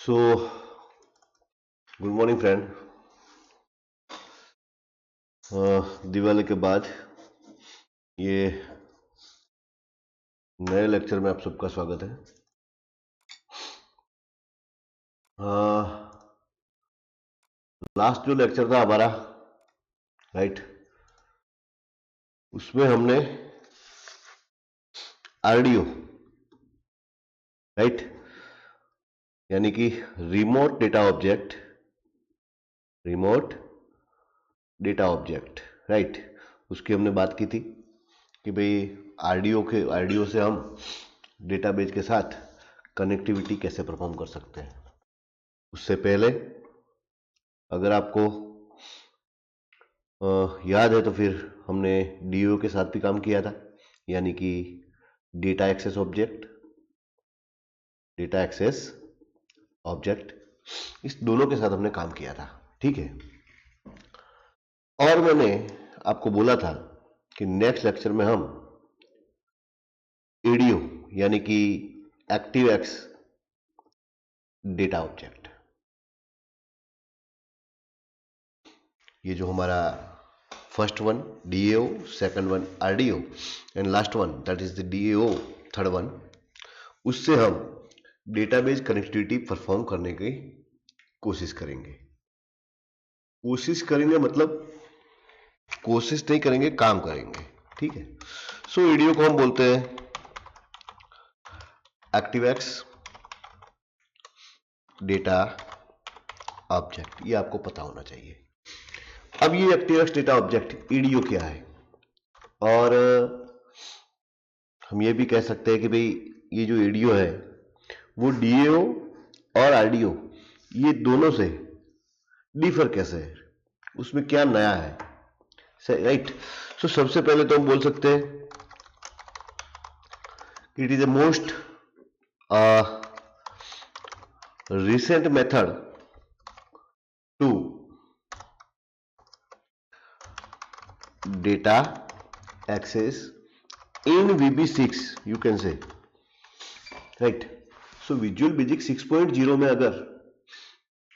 So good morning friend. Diwali के बाद ये नए लेक्चर में आप सबका स्वागत है। लास्ट जो लेक्चर था हमारा, राइट, उसमें हमने आरडीओ, राइट, यानी कि रिमोट डेटा ऑब्जेक्ट, राइट, उसकी हमने बात की थी कि भाई आरडीओ से हम डेटाबेस के साथ कनेक्टिविटी कैसे परफॉर्म कर सकते हैं। उससे पहले अगर आपको याद है तो फिर हमने डीओ के साथ भी काम किया था, यानी कि डेटा एक्सेस ऑब्जेक्ट, इस दोनों के साथ हमने काम किया था, ठीक है। और मैंने आपको बोला था कि नेक्स्ट लेक्चर में हम एडीओ यानी कि एक्टिव एक्स डेटा ऑब्जेक्ट, ये जो हमारा first one DAO, second one RDO and last one that is the DAO third one, उससे हम डेटाबेस कनेक्टिविटी परफॉर्म करने की कोशिश करेंगे मतलब कोशिश नहीं करेंगे, काम करेंगे, ठीक है। सो एडीओ को हम बोलते हैं एक्टिव एक्स डेटा ऑब्जेक्ट, ये आपको पता होना चाहिए। अब ये active x data object EDO क्या है, और हम ये भी कह सकते हैं कि भाई ये जो ईडीओ है वो डीएओ और आरडीओ ये दोनों से डिफर कैसे है, उसमें क्या नया है, राइट। सो सबसे पहले तो हम बोल सकते हैं it is a most recent method to data access in VB6, you can say, right. So Visual Basic 6.0 में अगर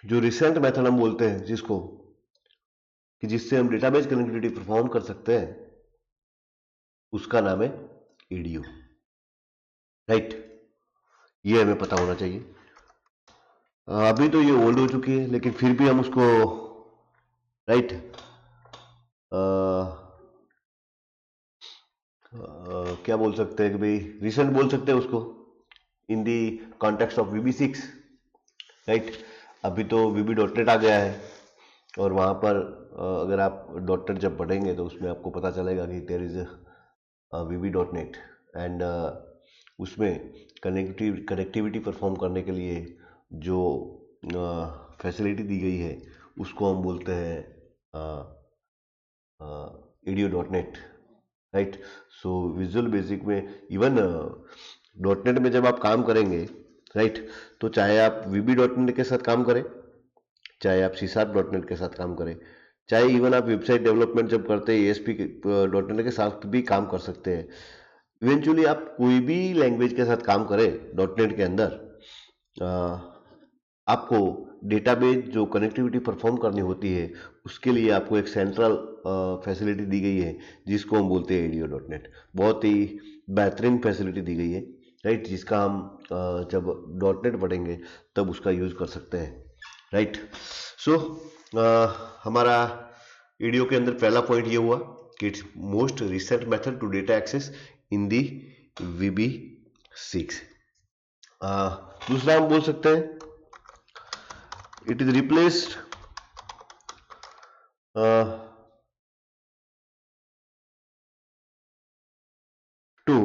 जो रिसेंट मेथड हम बोलते हैं जिसको कि जिससे हम डेटाबेस कनेक्टिविटी परफॉर्म कर सकते हैं, उसका नाम है ईडीओ, राइट। ये हमें पता होना चाहिए। अभी तो ये ओल्ड हो चुकी है, लेकिन फिर भी हम उसको, राइट, क्या बोल सकते हैं कि भाई रिसेंट बोल सकते हैं उसको in the context of VB6, right. अभी तो VB.NET आ गया है, और वहाँ पर अगर आप .NET जब पढ़ेंगे तो उसमें आपको पता चलेगा कि देयर इज VB.NET एंड उसमें कनेक्टिविटी परफॉर्म करने के लिए जो फैसिलिटी दी गई है उसको हम बोलते हैं EDO.NET, right. So visual basic में इवन .NET में जब आप काम करेंगे, राइट, तो चाहे आप VB.NET के साथ काम करें, चाहे आप C#.NET के साथ काम करें, चाहे इवन आप वेबसाइट डेवलपमेंट जब करते हैं ASP.NET के साथ भी काम कर सकते हैं। इवेंचुअली आप कोई भी लैंग्वेज के साथ काम करें .NET के अंदर, आपको डेटाबेस जो कनेक्टिविटी परफॉर्म करनी होती है उसके लिए आपको एक सेंट्रल फैसिलिटी दी गई है जिसको हम बोलते हैं EDO.NET। बहुत ही बेहतरीन फैसिलिटी दी गई है, राइट, जिसका हम जब .NET पढ़ेंगे तब उसका यूज कर सकते हैं, राइट। सो हमारा EDO के अंदर पहला पॉइंट ये हुआ कि it's most recent method to data access in the VB6। दूसरा हम बोल सकते हैं it is replaced to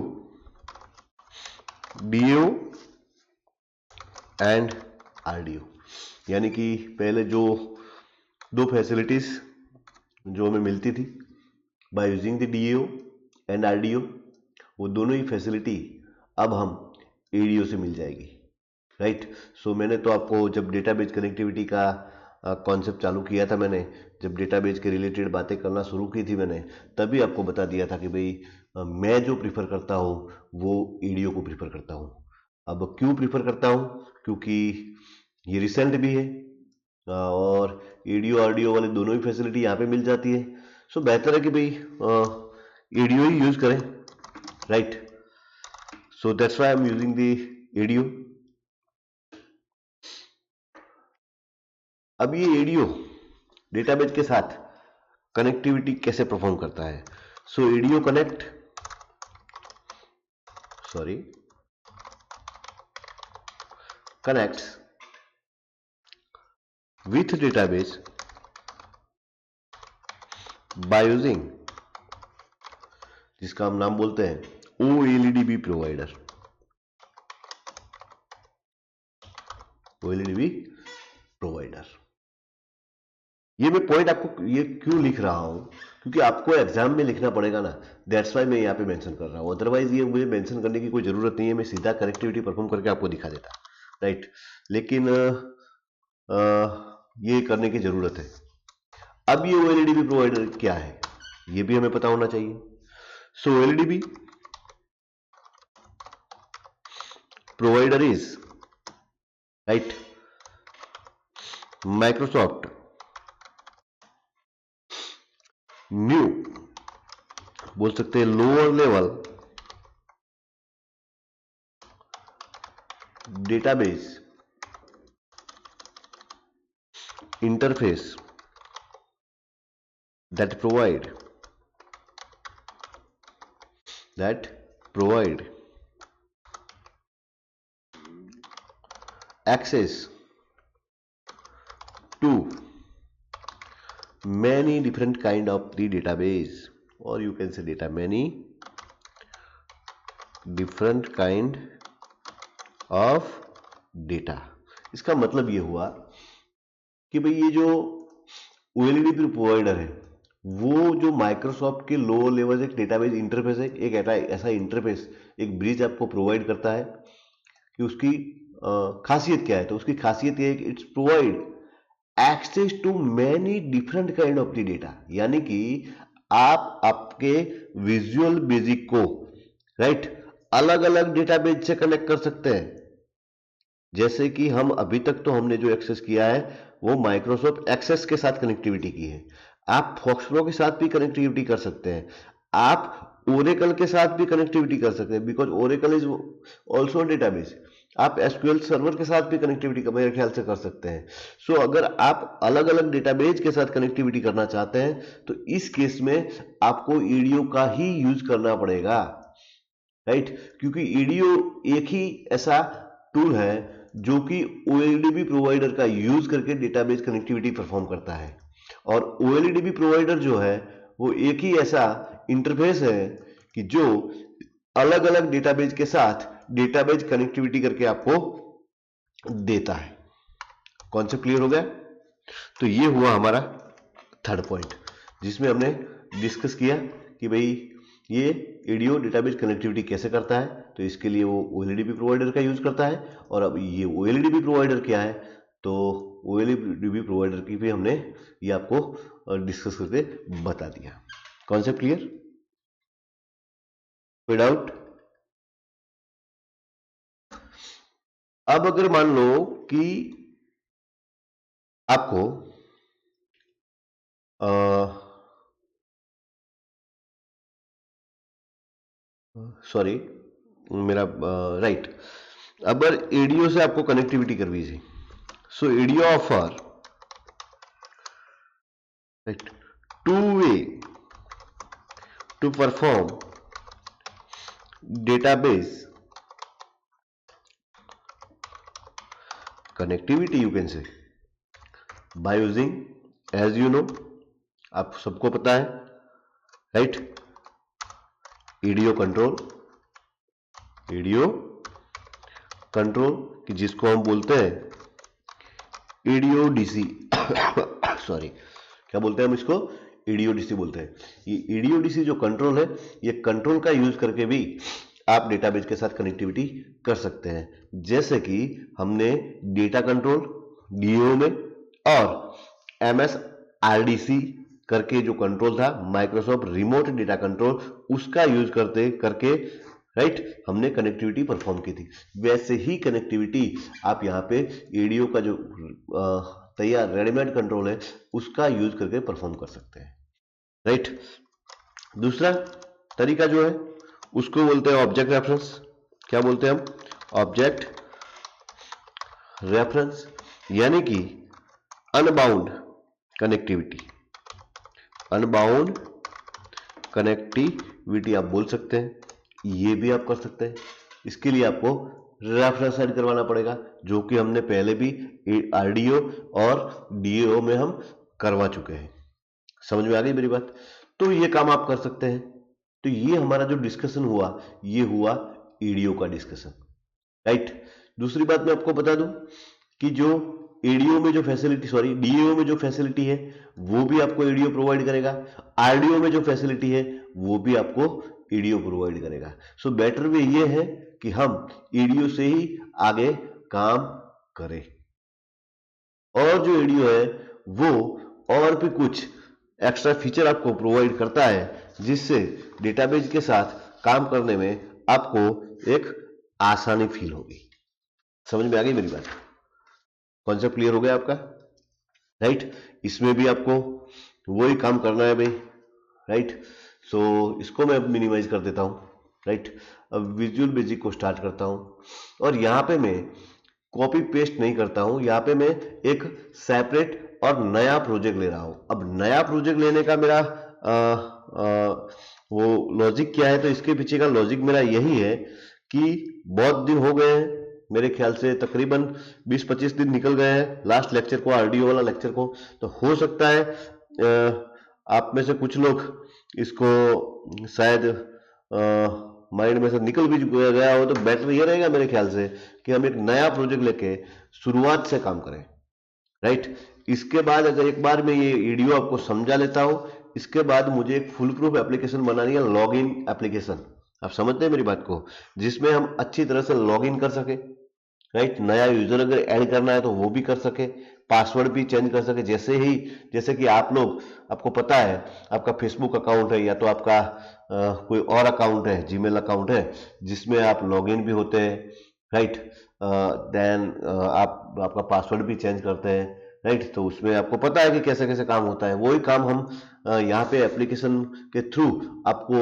DAO and RDO, यानी कि पहले जो दो फैसिलिटीज जो हमें मिलती थी by using the DAO and RDO, वो दोनों ही फैसिलिटी अब हम ADO से मिल जाएगी, राइट। सो मैंने तो आपको जब डेटाबेस कनेक्टिविटी का कॉन्सेप्ट चालू किया था, मैंने जब डेटाबेस के रिलेटेड बातें करना शुरू की थी मैंने तभी आपको बता दिया था कि भाई मैं जो प्रीफर करता हूँ वो EDO को प्रीफर करता हूँ। अब क्यों प्रीफर करता हूँ, क्योंकि ये रिसेंट भी है, और ईडीओ आरडीओ वाले दोनों ही फैसिलिटी यहाँ पे मिल जाती है। सो बेहतर है कि भाई ईडीओ ही यूज करें, right. So that's why I am using the EDO. अब ये ईडीओ डेटाबेस के साथ कनेक्टिविटी कैसे परफॉर्म करता है? So EDO connects with database by using, जिसका हम नाम बोलते हैं OLEDB प्रोवाइडर। OLEDB प्रोवाइडर, ये मैं पॉइंट आपको ये क्यों लिख रहा हूं, क्योंकि आपको एग्जाम में लिखना पड़ेगा ना, दैट्स वाई मैं यहाँ पे मेंशन कर रहा हूँ। अदरवाइज ये मुझे मेंशन करने की कोई जरूरत नहीं है, मैं सीधा कनेक्टिविटी परफॉर्म करके आपको दिखा देता, राइट। लेकिन ये करने की जरूरत है। अब ये OLEDB प्रोवाइडर क्या है, ये भी हमें पता होना चाहिए। सो OLEDB provider is, right, Microsoft new, बोल सकते हैं lower level database interface that provide access to many different kind of the database, or you can say many different kind of data। इसका मतलब ये हुआ कि भाई ये जो OLEDB प्रोवाइडर है वो जो माइक्रोसॉफ्ट के लो लेवल एक डेटाबेस इंटरफेस है, एक ऐसा इंटरफेस, एक ब्रिज आपको प्रोवाइड करता है कि उसकी खासियत क्या है। तो उसकी खासियत ये है कि it's provide access to many different kind of the data, यानी कि आप आपके विजुअल बेसिक को, राइट, अलग अलग डेटाबेस से कनेक्ट कर सकते हैं। जैसे कि हम अभी तक तो हमने जो एक्सेस किया है वो माइक्रोसॉफ्ट एक्सेस के साथ कनेक्टिविटी की है। आप फॉक्सप्रो के साथ भी कनेक्टिविटी कर सकते हैं, आप ओरेकल के साथ भी कनेक्टिविटी कर सकते हैं, because Oracle is also database. आप एसक्यूएल सर्वर के साथ भी कनेक्टिविटी मेरे ख्याल से कर सकते हैं। सो अगर आप अलग अलग डेटाबेस के साथ कनेक्टिविटी करना चाहते हैं तो इस केस में आपको ईडीओ का ही यूज करना पड़ेगा, राइट, क्योंकि ईडीओ एक ही ऐसा टूल है जो कि OLEDB प्रोवाइडर का यूज करके डेटाबेस कनेक्टिविटी परफॉर्म करता है। और OLEDB प्रोवाइडर जो है वो एक ही ऐसा इंटरफेस है कि जो अलग अलग डेटाबेस के साथ डेटाबेस कनेक्टिविटी करके आपको देता है। कॉन्सेप्ट क्लियर हो गया? तो ये हुआ हमारा थर्ड पॉइंट, जिसमें हमने डिस्कस किया कि भाई ये ईडीओ डेटाबेस कनेक्टिविटी कैसे करता है। तो इसके लिए वो OLEDB प्रोवाइडर का यूज करता है। और अब ये OLEDB प्रोवाइडर क्या है, तो OLEDB प्रोवाइडर की भी हमने ये आपको डिस्कस करके बता दिया। Concept clear? कोई डाउट? अब अगर मान लो कि आपको सॉरी मेरा राइट, अगर ईडीओ से आपको कनेक्टिविटी करनी है, so ADO offer right two way to perform database connectivity, you can say by using, as you know, आप सबको पता है, राइट, ईडीओ कंट्रोल कि जिसको हम बोलते हैं ईडीओ डीसी सॉरी, क्या बोलते हैं हम इसको? ईडीओ डीसी बोलते हैं। ये ईडीओ डीसी जो कंट्रोल है, ये कंट्रोल का यूज करके भी आप डेटाबेस के साथ कनेक्टिविटी कर सकते हैं। जैसे कि हमने डेटा कंट्रोल डीओ में और MSRDC करके जो कंट्रोल था, माइक्रोसॉफ्ट रिमोट डेटा कंट्रोल, उसका यूज करके राइट, हमने कनेक्टिविटी परफॉर्म की थी। वैसे ही कनेक्टिविटी आप यहाँ पे एडीओ का जो तैयार रेडीमेड कंट्रोल है उसका यूज करके परफॉर्म कर सकते हैं। राइट, दूसरा तरीका जो है उसको बोलते हैं ऑब्जेक्ट रेफरेंस। क्या बोलते हैं हम? ऑब्जेक्ट रेफरेंस, यानी कि अनबाउंड कनेक्टिविटी। अनबाउंड कनेक्टिविटी आप बोल सकते हैं, ये भी आप कर सकते हैं। इसके लिए आपको रेफरेंस ऐड करवाना पड़ेगा, जो कि हमने पहले भी आरडीओ और डीओ में हम करवा चुके हैं। समझ में आ गई मेरी बात? तो ये काम आप कर सकते हैं। तो ये हमारा जो डिस्कशन हुआ, ये हुआ ईडीओ का डिस्कशन। राइट, दूसरी बात मैं आपको बता दूं कि जो एडीओ में जो फैसिलिटी, सॉरी डीएओ में जो फैसिलिटी है वो भी आपको एडीओ प्रोवाइड करेगा। आरडीओ में जो फैसिलिटी है वो भी आपको एडीओ प्रोवाइड करेगा। सो बेटर वे ये है कि हम एडीओ से ही आगे काम करें। और जो एडीओ है वो और भी कुछ एक्स्ट्रा फीचर आपको प्रोवाइड करता है, जिससे डेटाबेस के साथ काम करने में आपको एक आसानी फील होगी। समझ में आ गई मेरी बात? कॉन्सेप्ट क्लियर हो गया आपका? राइट, इसमें भी आपको वही काम करना है भाई। राइट, सो इसको मैं अब मिनिमाइज कर देता हूँ। राइट, अब विजुअल बेसिक को स्टार्ट करता हूँ, और यहाँ पे मैं कॉपी पेस्ट नहीं करता हूँ, यहाँ पे मैं एक सेपरेट और नया प्रोजेक्ट ले रहा हूँ। अब नया प्रोजेक्ट लेने का मेरा वो लॉजिक क्या है? तो इसके पीछे का लॉजिक मेरा यही है कि बहुत दिन हो गए हैं, मेरे ख्याल से तकरीबन 20-25 दिन निकल गए हैं लास्ट लेक्चर को, आरडीओ वाला लेक्चर को। तो हो सकता है आप में से कुछ लोग इसको शायद माइंड में से निकल भी गया हो। तो बेटर ये रहेगा मेरे ख्याल से कि हम एक नया प्रोजेक्ट लेके शुरुआत से काम करें। राइट, इसके बाद अगर एक बार मैं ये वीडियो आपको समझा लेता हूं, इसके बाद मुझे एक फुल प्रूफ एप्लीकेशन बनानी है, लॉग इन एप्लीकेशन। आप समझते हैं मेरी बात को? जिसमें हम अच्छी तरह से लॉग इन कर सके। राइट, नया यूजर अगर ऐड करना है तो वो भी कर सके, पासवर्ड भी चेंज कर सके। जैसे कि आप लोग, आपको पता है आपका फेसबुक अकाउंट है या तो आपका कोई और अकाउंट है, जीमेल अकाउंट है, जिसमें आप लॉग इन भी होते हैं। राइट, देन आपका पासवर्ड भी चेंज करते हैं। राइट, तो उसमें आपको पता है कि कैसे कैसे काम होता है। वही काम हम यहाँ पे एप्लीकेशन के थ्रू आपको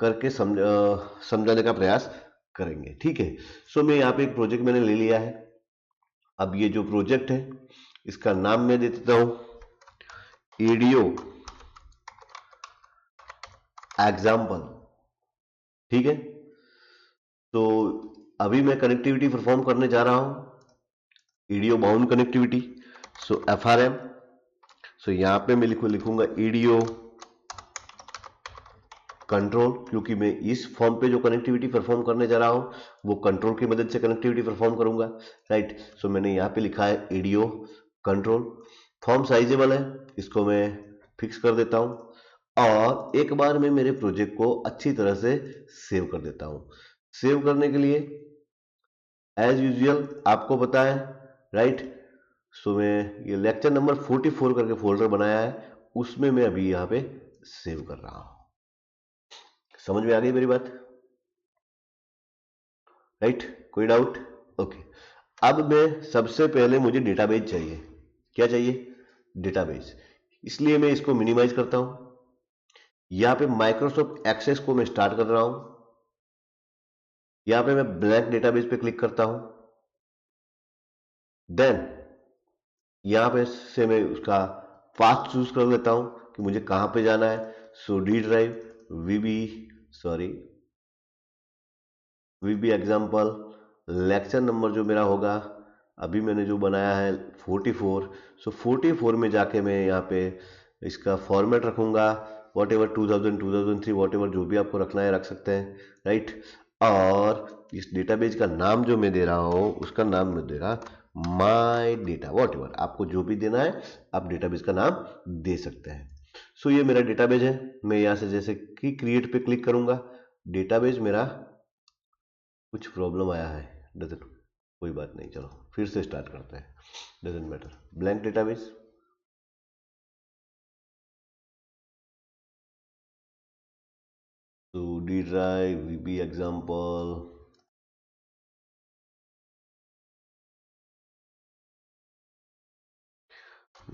करके समझाने का प्रयास करेंगे। ठीक है, सो मैं यहाँ पे एक प्रोजेक्ट मैंने ले लिया है। अब ये जो प्रोजेक्ट है इसका नाम मैं दे देता हूं एडीओ एग्जाम्पल। ठीक है, तो अभी मैं कनेक्टिविटी परफॉर्म करने जा रहा हूं, एडीओ बाउंड कनेक्टिविटी। सो एफआरएम, सो यहाँ पे मैं लिखूंगा एडीओ कंट्रोल, क्योंकि मैं इस फॉर्म पे जो कनेक्टिविटी परफॉर्म करने जा रहा हूं वो कंट्रोल की मदद से कनेक्टिविटी परफॉर्म करूंगा। राइट, सो मैंने यहाँ पे लिखा है एडीओ कंट्रोल। फॉर्म साइजेबल है, इसको मैं फिक्स कर देता हूं, और एक बार मैं मेरे प्रोजेक्ट को अच्छी तरह से सेव कर देता हूं। सेव करने के लिए एज यूजुअल आपको पता है, राइट, सो मैं ये लेक्चर नंबर 44 करके फोल्डर बनाया है, उसमें मैं अभी यहाँ पे सेव कर रहा हूं। समझ में आ गई मेरी बात? राइट, कोई डाउट? ओके, अब मैं सबसे पहले मुझे डेटाबेस चाहिए। क्या चाहिए? डेटाबेस। इसलिए मैं इसको मिनिमाइज करता हूं। यहां पे माइक्रोसॉफ्ट एक्सेस को मैं स्टार्ट कर रहा हूं। यहां पे मैं ब्लैंक डेटाबेस पे क्लिक करता हूं। देन यहां पे से मैं उसका पाथ चूज कर लेता हूं कि मुझे कहां पे जाना है। सो डी ड्राइव वीबी, सॉरी वीबी एग्जाम्पल, लेक्चर नंबर जो मेरा होगा, अभी मैंने जो बनाया है 44। सो 44 में जाके मैं यहाँ पे इसका फॉर्मेट रखूंगा, वॉट एवर 2000 2003 वॉट एवर जो भी आपको रखना है रख सकते हैं। राइट, और इस डेटाबेस का नाम जो मैं दे रहा हूँ उसका नाम मैं दे रहा माई डेटा, वॉट एवर आपको जो भी देना है आप डेटाबेस का नाम दे सकते हैं। सो ये मेरा डेटाबेस है। मैं यहाँ से जैसे कि क्रिएट पे क्लिक करूंगा, डेटाबेस मेरा कुछ प्रॉब्लम आया है, डजंट, कोई बात नहीं, चलो फिर से स्टार्ट करते हैं, डजंट मैटर। ब्लैंक डेटाबेस, तो डी ड्राइव वीबी एग्जाम्पल,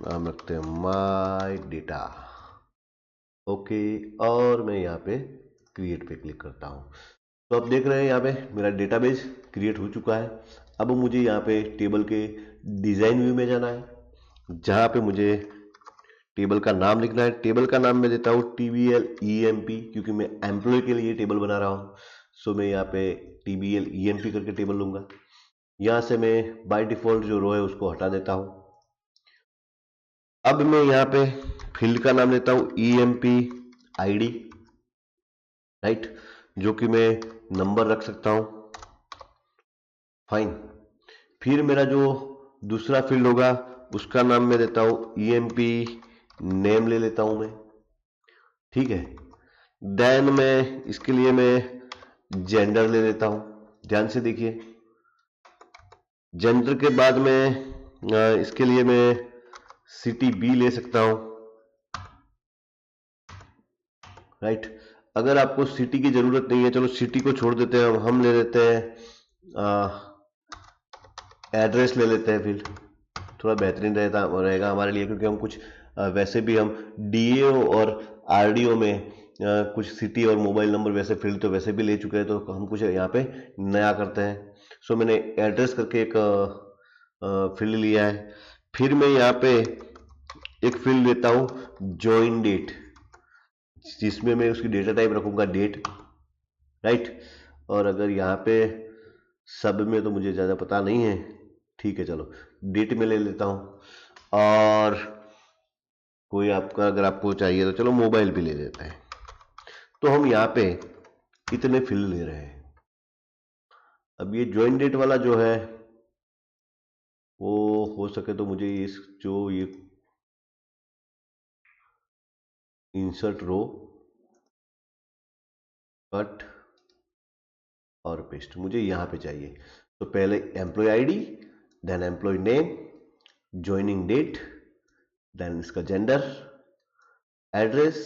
नाम रखते हैं माय डेटा। ओके, और मैं यहाँ पे क्रिएट पे क्लिक करता हूँ। तो आप देख रहे हैं यहाँ पे मेरा डेटाबेस क्रिएट हो चुका है। अब मुझे यहाँ पे टेबल के डिजाइन व्यू में जाना है, जहाँ पे मुझे टेबल का नाम लिखना है। टेबल का नाम मैं देता हूँ TBL EMP, क्योंकि मैं एम्प्लॉय के लिए टेबल बना रहा हूँ। सो मैं यहाँ पे TBL EMP करके टेबल लूंगा। यहाँ से मैं बाय डिफॉल्ट जो रो है उसको हटा देता हूँ। अब मैं यहाँ पे फील्ड का नाम लेता हूँ EMP ID, राइट, जो कि मैं नंबर रख सकता हूँ। फाइन। फिर मेरा जो दूसरा फील्ड होगा उसका नाम मैं देता हूँ EMP नेम ले लेता हूं मैं, ठीक है। देन मैं इसके लिए मैं जेंडर ले लेता हूं, ध्यान से देखिए। जेंडर के बाद में इसके लिए मैं सिटी B ले सकता हूं, राइट। अगर आपको सिटी की जरूरत नहीं है, चलो सिटी को छोड़ देते हैं, हम ले लेते हैं एड्रेस ले लेते हैं, फिर थोड़ा बेहतरीन रहेगा हमारे लिए, क्योंकि हम कुछ वैसे भी हम DAO और RDO में कुछ सिटी और मोबाइल नंबर वैसे फील्ड तो वैसे भी ले चुके हैं, तो हम कुछ यहाँ पे नया करते हैं। सो मैंने एड्रेस करके एक फील्ड लिया है। फिर मैं यहाँ पे एक फील्ड लेता हूँ ज्वाइन डेट, जिसमें मैं उसकी डेटा टाइप रखूंगा डेट, राइट। और अगर यहाँ पे सब में तो मुझे ज़्यादा पता नहीं है, ठीक है, चलो डेट में ले लेता हूँ। और कोई आपका अगर आपको चाहिए तो चलो मोबाइल भी ले लेते हैं। तो हम यहाँ पे कितने फील्ड ले रहे हैं। अब ये ज्वाइन डेट वाला जो है वो हो सके तो मुझे इस जो ये इंसर्ट रो, कट और पेस्ट मुझे यहाँ पे चाहिए। तो पहले employee ID, then employee name, joining date, then इसका gender, address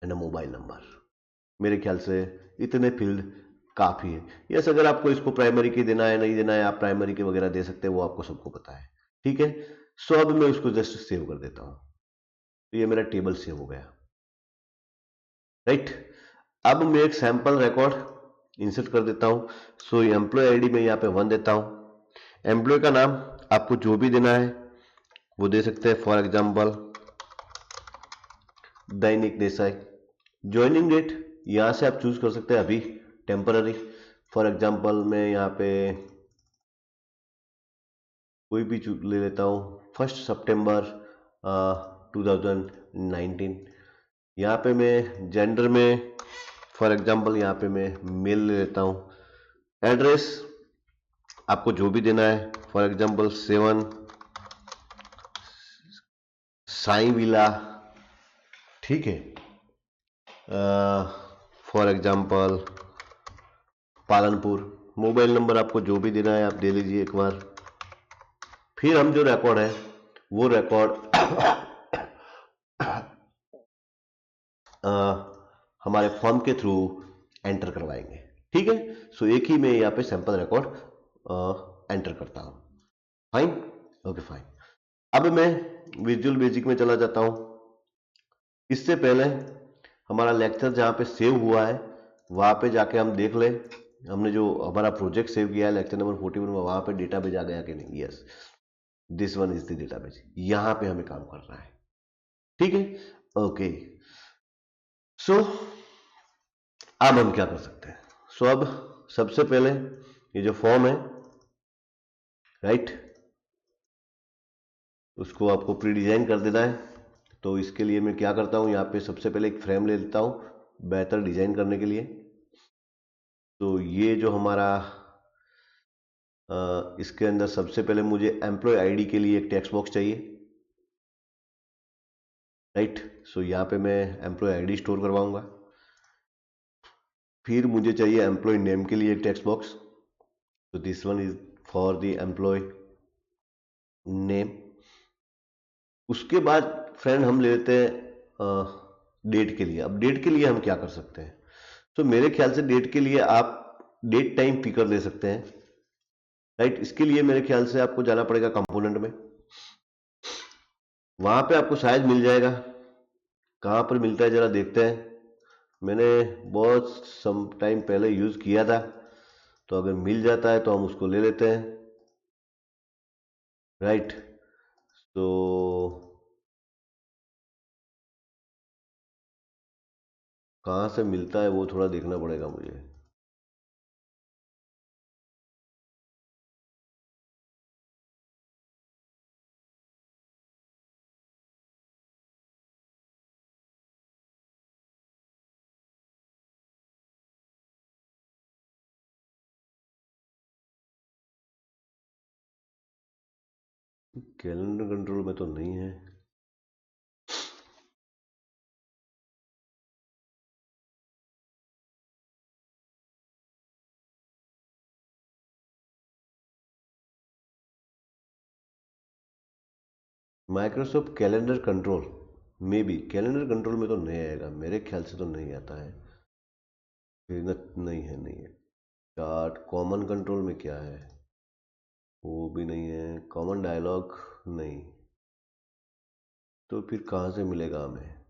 and mobile number. मेरे ख्याल से इतने फील्ड काफी है। यस, अगर आपको इसको प्राइमरी की देना है, नहीं देना है, आप प्राइमरी के वगैरह दे सकते हैं, वो आपको सबको पता है, ठीक है। सो अब मैं उसको जस्ट सेव कर देता हूं, तो ये मेरा टेबल सेव हो गया, राइट। अब मैं एक सैंपल रिकॉर्ड इंसर्ट कर देता हूं। सो एम्प्लॉय आईडी में यहाँ पे 1 देता हूं। एम्प्लॉय का नाम आपको जो भी देना है वो दे सकते हैं, for example Dainik Desai. Joining date यहाँ से आप चूज कर सकते हैं, अभी टेम्पररी। फॉर एग्जाम्पल मैं यहाँ पे कोई भी ले लेता हूँ, 1 सितंबर 2019। यहाँ पे मैं जेंडर में फॉर एग्जाम्पल यहाँ पे मैं मेल ले लेता हूँ। एड्रेस आपको जो भी देना है, फॉर एग्जाम्पल 7 साई विला, ठीक है। For example Palanpur. Mobile number आपको जो भी देना है आप दे लीजिए एक बार। फिर हम जो रिकॉर्ड है वो रिकॉर्ड हमारे फॉर्म के थ्रू एंटर करवाएंगे, ठीक है। सो एक ही मैं यहाँ पे सैंपल रिकॉर्ड एंटर करता हूँ। Fine, okay fine. अब मैं विजुअल बेसिक में चला जाता हूँ। इससे पहले हमारा लेक्चर जहाँ पे सेव हुआ है वहाँ पे जाके हम देख ले, हमने जो हमारा प्रोजेक्ट सेव किया है लेक्चर नंबर 41 में, वहाँ पे डेटाबेस आ गया कि नहीं। Yes, this one is the database. यहाँ पे हमें काम करना है, ठीक है, ओके। सो अब हम क्या कर सकते हैं। सो अब सबसे पहले ये जो फॉर्म है, राइट, उसको आपको प्री डिजाइन कर देना है। तो इसके लिए मैं क्या करता हूँ, यहाँ पे सबसे पहले एक फ्रेम ले लेता हूँ बेहतर डिजाइन करने के लिए। तो ये जो हमारा इसके अंदर सबसे पहले मुझे एम्प्लॉय आईडी के लिए एक टेक्स्ट बॉक्स चाहिए, राइट। सो यहाँ पे मैं एम्प्लॉय आईडी स्टोर करवाऊंगा। फिर मुझे चाहिए एम्प्लॉय नेम के लिए एक टेक्स्ट बॉक्स, तो this one is for the employee name. उसके बाद फ्रेंड हम ले लेते हैं डेट के लिए। अब डेट के लिए हम क्या कर सकते हैं, तो मेरे ख्याल से डेट के लिए आप डेट टाइम पिकर ले सकते हैं, राइट। इसके लिए मेरे ख्याल से आपको जाना पड़ेगा कंपोनेंट में, वहां पे आपको शायद मिल जाएगा। कहाँ पर मिलता है जरा देखते हैं। मैंने बहुत सम टाइम पहले यूज किया था, तो अगर मिल जाता है तो हम उसको ले लेते हैं, राइट। तो कहाँ से मिलता है वो थोड़ा देखना पड़ेगा मुझे। कैलेंडर कंट्रोल में तो नहीं है। Microsoft calendar control, may be calendar control में तो नहीं आएगा, मेरे ख्याल से तो नहीं आता है। नहीं है, नहीं है। चार्ट कॉमन कंट्रोल में क्या है, वो भी नहीं है। कॉमन डायलॉग नहीं, तो फिर कहाँ से मिलेगा हमें।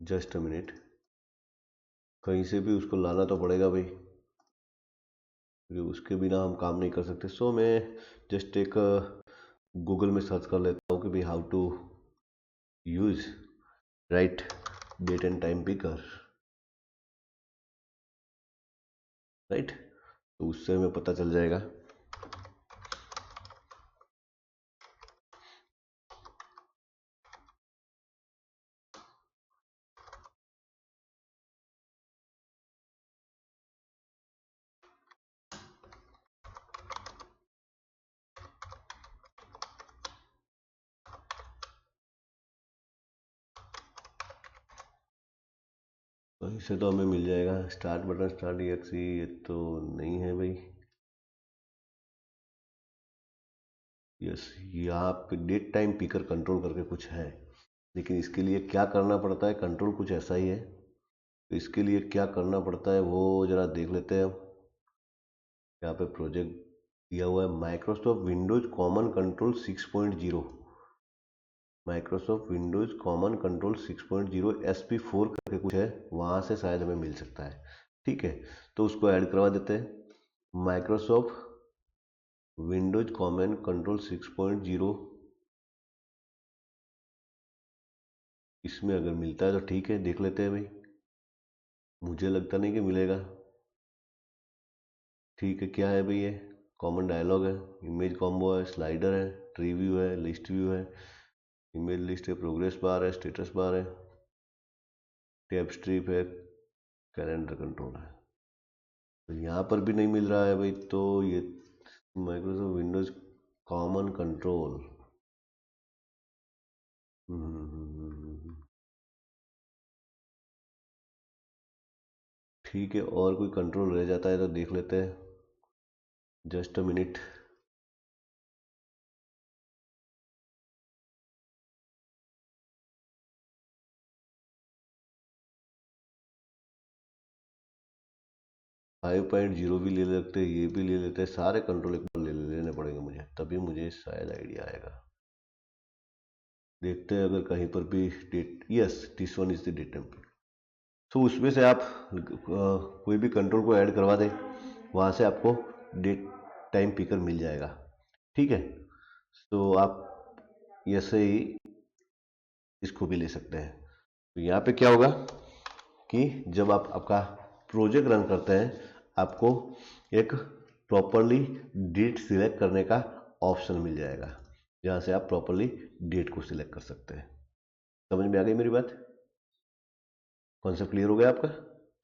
जस्ट अ मिनट, कहीं से भी उसको लाना तो पड़ेगा भाई, क्योंकि उसके बिना हम काम नहीं कर सकते। सो मैं जस्ट एक गूगल में सर्च कर लेता हूँ कि भाई how to use, right, date and time picker, right. तो उससे हमें पता चल जाएगा। वहीं से तो हमें मिल जाएगा। स्टार्ट बटन, स्टार्ट एक्सी, ये तो नहीं है भाई। यस, यहाँ पे डेट टाइम पिकर कंट्रोल करके कुछ है, लेकिन इसके लिए क्या करना पड़ता है, कंट्रोल कुछ ऐसा ही है। तो इसके लिए क्या करना पड़ता है वो जरा देख लेते हैं। यहाँ पे प्रोजेक्ट दिया हुआ है Microsoft Windows common control 6.0, Microsoft Windows common control 6.0 SP4 करके कुछ है, वहाँ से शायद हमें मिल सकता है। ठीक है, तो उसको ऐड करवा देते हैं। माइक्रोसॉफ्ट विंडोज कॉमन कंट्रोल 6.0, इसमें अगर मिलता है तो ठीक है, देख लेते हैं भाई। मुझे लगता नहीं कि मिलेगा। ठीक है, क्या है भाई ये, कॉमन डायलॉग है, इमेज कॉम्बो है, स्लाइडर है, ट्री व्यू है, लिस्ट व्यू है, इमेज लिस्ट है, प्रोग्रेस बार है, स्टेटस बार है, टैब स्ट्रिप है, कैलेंडर कंट्रोल है। तो यहाँ पर भी नहीं मिल रहा है भाई, तो ये माइक्रोसॉफ्ट विंडोज कॉमन कंट्रोल, ठीक है। और कोई कंट्रोल रह जाता है तो देख लेते हैं, जस्ट अ मिनट। 5.0 भी ले लेते हैं, ये भी ले लेते हैं, सारे कंट्रोल एक बार लेने पड़ेंगे मुझे, तभी मुझे शायद आइडिया आएगा। देखते हैं अगर कहीं पर भी date, yes, this one is the date template. तो उसमें से आप कोई भी कंट्रोल को ऐड करवा दें, वहाँ से आपको डेट टाइम पिकर मिल जाएगा। ठीक है, तो आप ऐसे ही इसको भी ले सकते हैं। तो यहाँ पे क्या होगा कि जब आप आपका प्रोजेक्ट रन करते हैं, आपको एक प्रॉपरली डेट सिलेक्ट करने का ऑप्शन मिल जाएगा, जहाँ से आप प्रॉपरली डेट को सिलेक्ट कर सकते हैं। समझ में आ गई मेरी बात, कॉन्सेप्ट क्लियर हो गया आपका?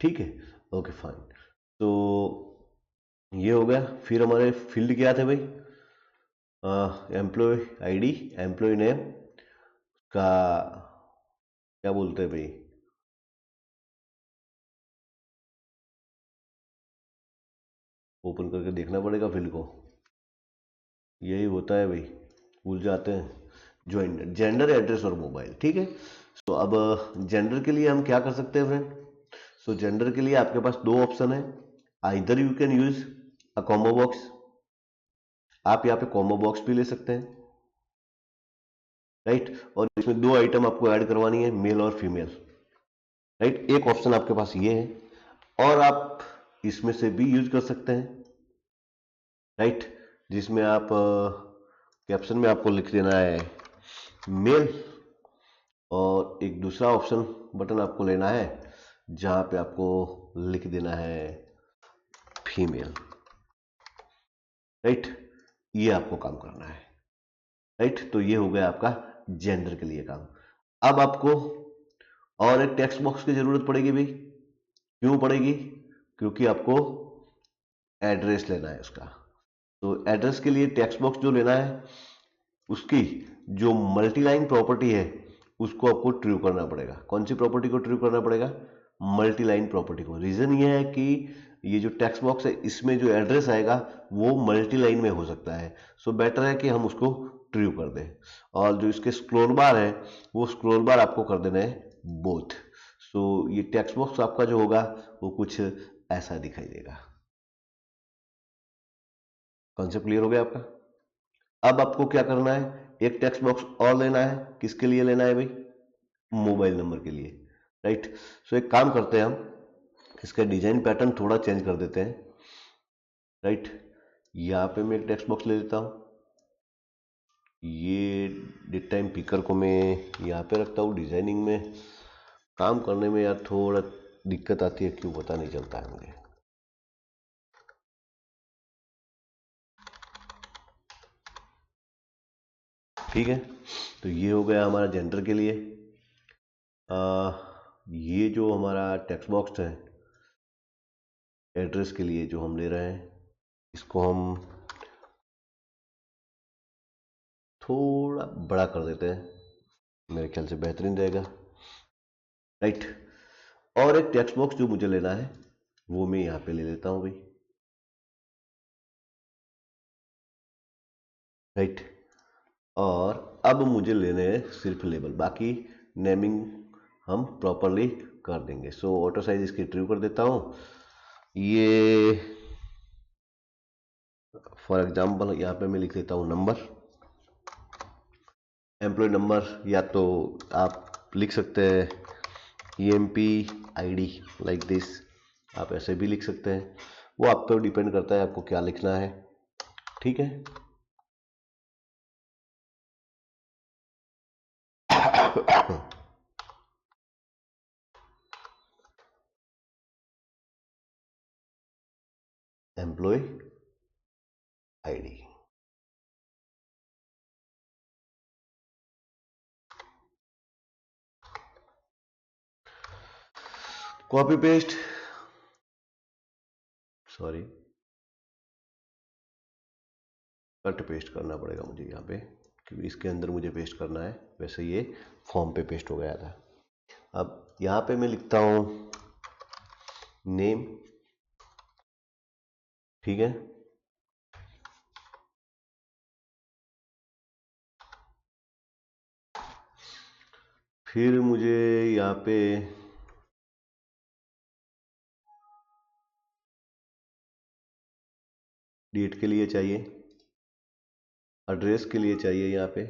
ठीक है, ओके फाइन। तो ये हो गया। फिर हमारे फील्ड क्या थे भाई, एम्प्लॉय आईडी, एम्प्लॉय नेम का क्या बोलते हैं भाई, ओपन करके देखना पड़ेगा फील्ड को, यही होता है भाई। भूल जाते हैं, ज्वाइंट जेंडर, एड्रेस और मोबाइल, ठीक है। तो अब जेंडर के लिए हम क्या कर सकते हैं फ्रेंड? सो जेंडर के लिए आपके पास दो ऑप्शन है, either you can use a combo box, आप यहाँ पे कॉम्बो बॉक्स भी ले सकते हैं, राइट। और इसमें दो आइटम आपको ऐड करवानी है, मेल और फीमेल, राइट। एक ऑप्शन आपके पास ये है, और आप इसमें से भी यूज कर सकते हैं, राइट, जिसमें आप कैप्शन में आपको लिख देना है मेल, और एक दूसरा ऑप्शन बटन आपको लेना है जहां पे आपको लिख देना है फीमेल, राइट। ये आपको काम करना है, राइट। तो ये हो गया आपका जेंडर के लिए काम। अब आपको और एक टेक्स्ट बॉक्स की जरूरत पड़ेगी भाई, क्यों पड़ेगी? क्योंकि आपको एड्रेस लेना है उसका। तो एड्रेस के लिए टेक्स्ट बॉक्स जो लेना है, उसकी जो मल्टीलाइन प्रॉपर्टी है उसको आपको ट्रू करना पड़ेगा। कौन सी प्रॉपर्टी को ट्रू करना पड़ेगा? मल्टीलाइन प्रॉपर्टी को। रीजन ये है कि ये जो टेक्स्ट बॉक्स है इसमें जो एड्रेस आएगा वो मल्टीलाइन में हो सकता है, सो बेटर है कि हम उसको ट्रू कर दें। और जो इसके स्क्रोल बार है वो स्क्रोल बार आपको कर देना है बोथ। सो ये टेक्स्ट बॉक्स आपका जो होगा वो कुछ ऐसा दिखाई देगा। कॉन्सेप्ट क्लियर हो गया आपका? अब आपको क्या करना है, एक टेक्स्ट बॉक्स और लेना है। किसके लिए लेना है भाई? मोबाइल नंबर के लिए, राइट। सो एक काम करते हैं, हम इसका डिजाइन पैटर्न थोड़ा चेंज कर देते हैं, राइट। यहाँ पे मैं एक टेक्स्ट बॉक्स ले लेता हूँ, ये डेट टाइम पिकर को मैं यहाँ पे रखता हूँ। डिजाइनिंग में काम करने में यार थोड़ा दिक्कत आती है, क्यों पता नहीं चलता है मुझे। ठीक है, तो ये हो गया हमारा जेंडर के लिए। ये जो हमारा टेक्स्ट बॉक्स है एड्रेस के लिए जो हम ले रहे हैं, इसको हम थोड़ा बड़ा कर देते हैं, मेरे ख्याल से बेहतरीन रहेगा, राइट। और एक टेक्स्ट बॉक्स जो मुझे लेना है वो मैं यहाँ पे ले लेता हूँ भाई, राइट। और अब मुझे लेने हैं सिर्फ लेबल, बाकी नेमिंग हम प्रॉपरली कर देंगे। सो ऑटो साइज इसकी ट्रू कर देता हूँ। ये फॉर एग्जांपल यहाँ पे मैं लिख देता हूँ नंबर, एम्प्लॉय नंबर, या तो आप लिख सकते हैं EMP ID लाइक दिस, आप ऐसे भी लिख सकते हैं, वो आप पे डिपेंड करता है आपको क्या लिखना है, ठीक है। Employee ID, copy paste, sorry cut paste करना पड़ेगा मुझे यहाँ पे, क्योंकि इसके अंदर मुझे पेस्ट करना है, वैसे ये फॉर्म पे पेस्ट हो गया था। अब यहाँ पे मैं लिखता हूँ नेम, ठीक है। फिर मुझे यहाँ पे डेट के लिए चाहिए, एड्रेस के लिए चाहिए यहाँ पे,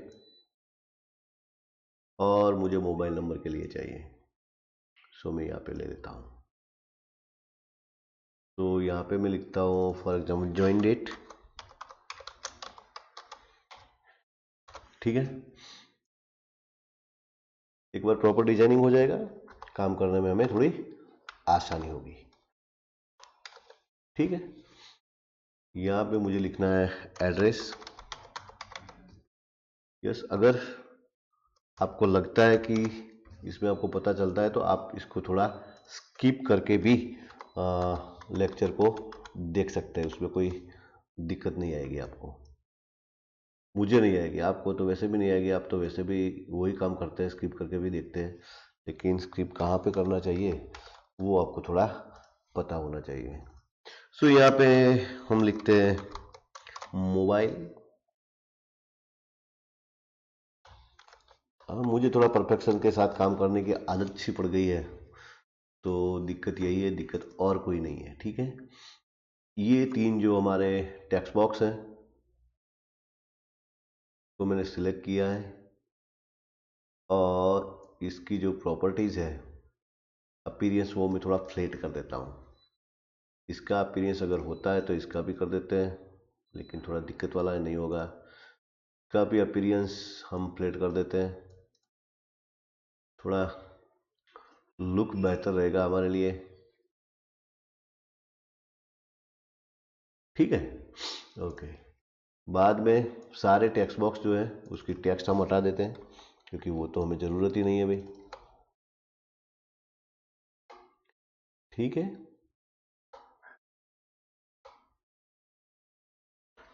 और मुझे मोबाइल नंबर के लिए चाहिए। सो मैं यहाँ पे ले लेता हूँ। तो यहाँ पे मैं लिखता हूँ फॉर एग्जाम्पल ज्वाइन डेट, ठीक है। एक बार प्रॉपर डिजाइनिंग हो जाएगा, काम करने में हमें थोड़ी आसानी होगी, ठीक है। यहाँ पे मुझे लिखना है एड्रेस, यस। अगर आपको लगता है कि इसमें आपको पता चलता है तो आप इसको थोड़ा स्किप करके भी लेक्चर को देख सकते हैं, उसमें कोई दिक्कत नहीं आएगी आपको। मुझे नहीं आएगी, आपको तो वैसे भी नहीं आएगी, आप तो वैसे भी वही काम करते हैं, स्किप करके भी देखते हैं। लेकिन स्किप कहाँ पे करना चाहिए वो आपको थोड़ा पता होना चाहिए। सो यहाँ पे हम लिखते हैं मोबाइल, अब मुझे थोड़ा परफेक्शन के साथ काम करने की आदत सी पड़ गई है, तो दिक्कत यही है, दिक्कत और कोई नहीं है। ठीक है, ये 3 जो हमारे टेक्स्ट बॉक्स हैं तो मैंने सिलेक्ट किया है, और इसकी जो प्रॉपर्टीज़ है अपीयरेंस वो मैं थोड़ा फ्लैट कर देता हूँ। इसका अपीयरेंस अगर होता है तो इसका भी कर देते हैं, लेकिन थोड़ा दिक्कत वाला नहीं होगा। इसका भी अपीयरेंस हम फ्लैट कर देते हैं, थोड़ा लुक बेहतर रहेगा हमारे लिए। ठीक है, ओके। बाद में सारे टेक्स्ट बॉक्स जो है उसकी टेक्स्ट हम हटा देते हैं, क्योंकि वो तो हमें ज़रूरत ही नहीं है भाई। ठीक है,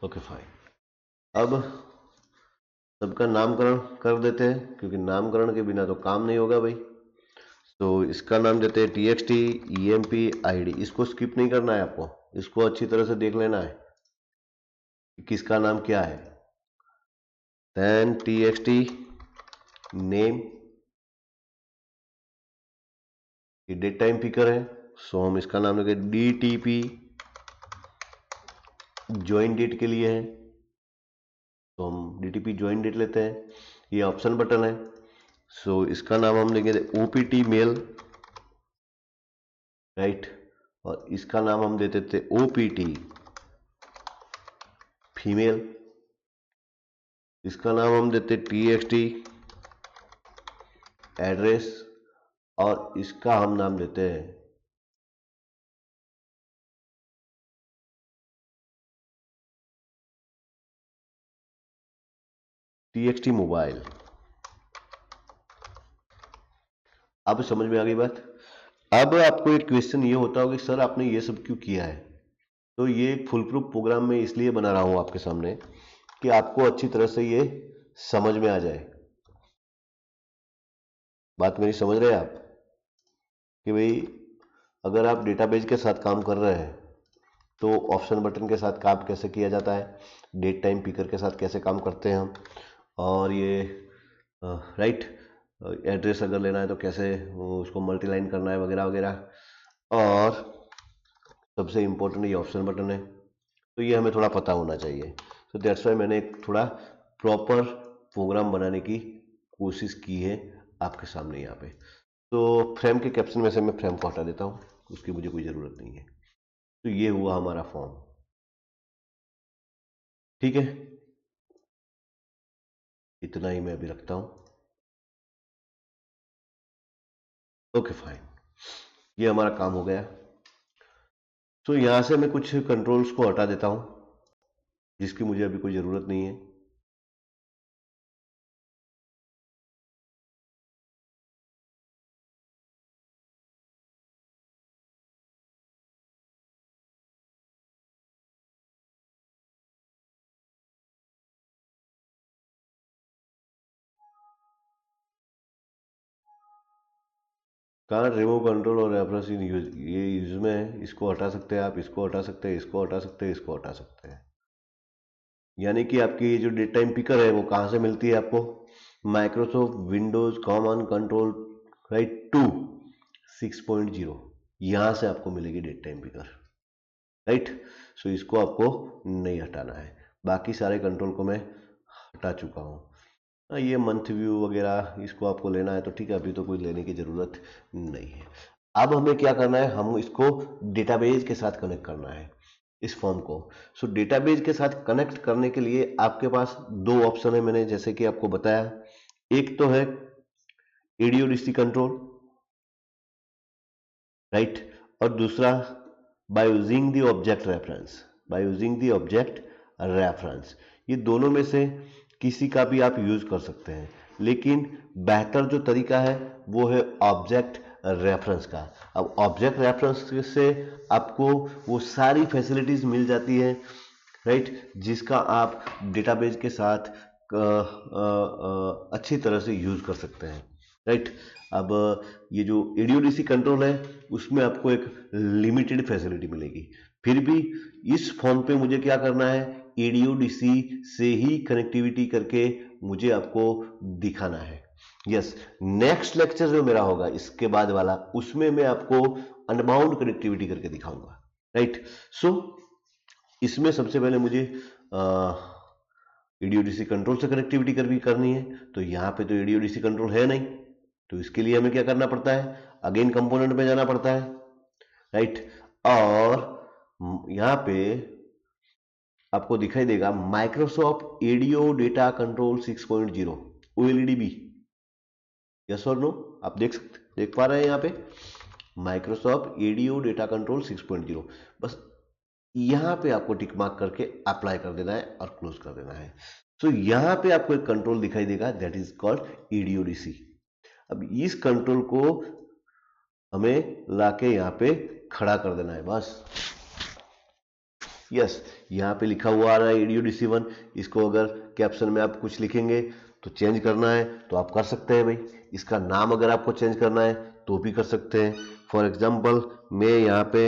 ओके फाइन। अब सबका नामकरण कर देते हैं, क्योंकि नामकरण के बिना तो काम नहीं होगा भाई। तो इसका नाम देते हैं txt emp id। इसको स्किप नहीं करना है आपको, इसको अच्छी तरह से देख लेना है कि किसका नाम क्या है। देन txt नेम, ये डेट टाइम पिकर है, सो हम इसका नाम लेंगे dtp ज्वाइन डेट के लिए है, तो हम dtp ज्वाइन डेट लेते हैं। ये ऑप्शन बटन है, सो इसका नाम हम लेंगे opt मेल, राइट। और इसका नाम हम देते थे opt फीमेल, इसका नाम हम देते txt एड्रेस, और इसका हम नाम देते हैं txt मोबाइल। अब समझ में आ गई बात। अब आपको एक क्वेश्चन ये होता होगा कि सर आपने ये सब क्यों किया है। तो ये एक फुल प्रूफ प्रोग्राम में इसलिए बना रहा हूं आपके सामने कि आपको अच्छी तरह से ये समझ में आ जाए। बात मेरी समझ रहे हैं आप कि भाई अगर आप डेटाबेस के साथ काम कर रहे हैं तो ऑप्शन बटन के साथ काम कैसे किया जाता है, डेट टाइम पिकर के साथ कैसे काम करते हैं हम, और ये राइट एड्रेस अगर लेना है तो कैसे उसको मल्टीलाइन करना है वगैरह वगैरह, और सबसे इम्पोर्टेंट ये ऑप्शन बटन है, तो ये हमें थोड़ा पता होना चाहिए। तो दैट्स वाई मैंने एक थोड़ा प्रॉपर प्रोग्राम बनाने की कोशिश की है आपके सामने यहाँ पे। तो फ्रेम के कैप्शन में से मैं फ्रेम को हटा देता हूँ, उसकी मुझे कोई ज़रूरत नहीं है। तो ये हुआ हमारा फॉर्म। ठीक है, इतना ही मैं अभी रखता हूँ। ओके फाइन, ये हमारा काम हो गया। तो यहाँ से मैं कुछ कंट्रोल्स को हटा देता हूँ जिसकी मुझे अभी कोई ज़रूरत नहीं है। कहाँ रिमूव कंट्रोल और रेफरेंस इन यूज, ये यूज में है, इसको हटा सकते हैं आप, इसको हटा सकते हैं, इसको हटा सकते हैं, इसको हटा सकते हैं। यानी कि आपकी जो डेट टाइम पिकर है वो कहाँ से मिलती है आपको, Microsoft Windows common control right 2 6.0, यहाँ से आपको मिलेगी डेट टाइम पिकर, राइट। सो इसको आपको नहीं हटाना है, बाकी सारे कंट्रोल को मैं हटा चुका हूँ। ये मंथ व्यू वगैरह इसको आपको लेना है तो ठीक है, अभी तो कोई लेने की ज़रूरत नहीं है। अब हमें क्या करना है, हम इसको डेटाबेस के साथ कनेक्ट करना है इस फॉर्म को। सो डेटाबेस के साथ कनेक्ट करने के लिए आपके पास दो ऑप्शन है, मैंने जैसे कि आपको बताया। एक तो है एडीओडीसी कंट्रोल, राइट, और दूसरा by using the object reference, by using the object reference. ये दोनों में से किसी का भी आप यूज कर सकते हैं, लेकिन बेहतर जो तरीका है वो है ऑब्जेक्ट रेफरेंस का। अब ऑब्जेक्ट रेफरेंस से आपको वो सारी फैसिलिटीज मिल जाती है, राइट, जिसका आप डेटाबेस के साथ अच्छी तरह से यूज कर सकते हैं, राइट। अब ये जो एडीओडीसी कंट्रोल है उसमें आपको एक लिमिटेड फैसिलिटी मिलेगी, फिर भी इस फॉर्म पे मुझे क्या करना है, एडीओडीसी से ही कनेक्टिविटी करके मुझे आपको दिखाना है। यस, नेक्स्ट लेक्चर जो मेरा होगा इसके बाद वाला, उसमें मैं आपको अनबाउंड कनेक्टिविटी करके दिखाऊंगा, राइट। सो इसमें सबसे पहले मुझे एडीओडीसी कंट्रोल से कनेक्टिविटी करनी है। तो यहाँ पे तो एडीओडीसी कंट्रोल है नहीं, तो इसके लिए हमें क्या करना पड़ता है, अगेन कंपोनेंट में जाना पड़ता है, राइट। और यहाँ पे आपको दिखाई देगा Microsoft ADO data control 6.0 OLEDB, yes और नो, आप देख पा रहे हैं यहाँ पे माइक्रोसॉफ्ट एडीओ डेटा कंट्रोल 6.0। बस यहाँ पे आपको टिक मार्क करके अप्लाई कर देना है और क्लोज कर देना है। तो यहाँ पे आपको एक कंट्रोल दिखाई देगा, दैट इज कॉल्ड एडीओडीसी। अब इस कंट्रोल को हमें लाके यहाँ पे खड़ा कर देना है बस। यस, यहाँ पे लिखा हुआ आ रहा है एडीओडीसी 1। इसको अगर कैप्शन में आप कुछ लिखेंगे तो चेंज करना है तो आप कर सकते हैं भाई। इसका नाम अगर आपको चेंज करना है तो भी कर सकते हैं। फॉर एग्जाम्पल मैं यहाँ पे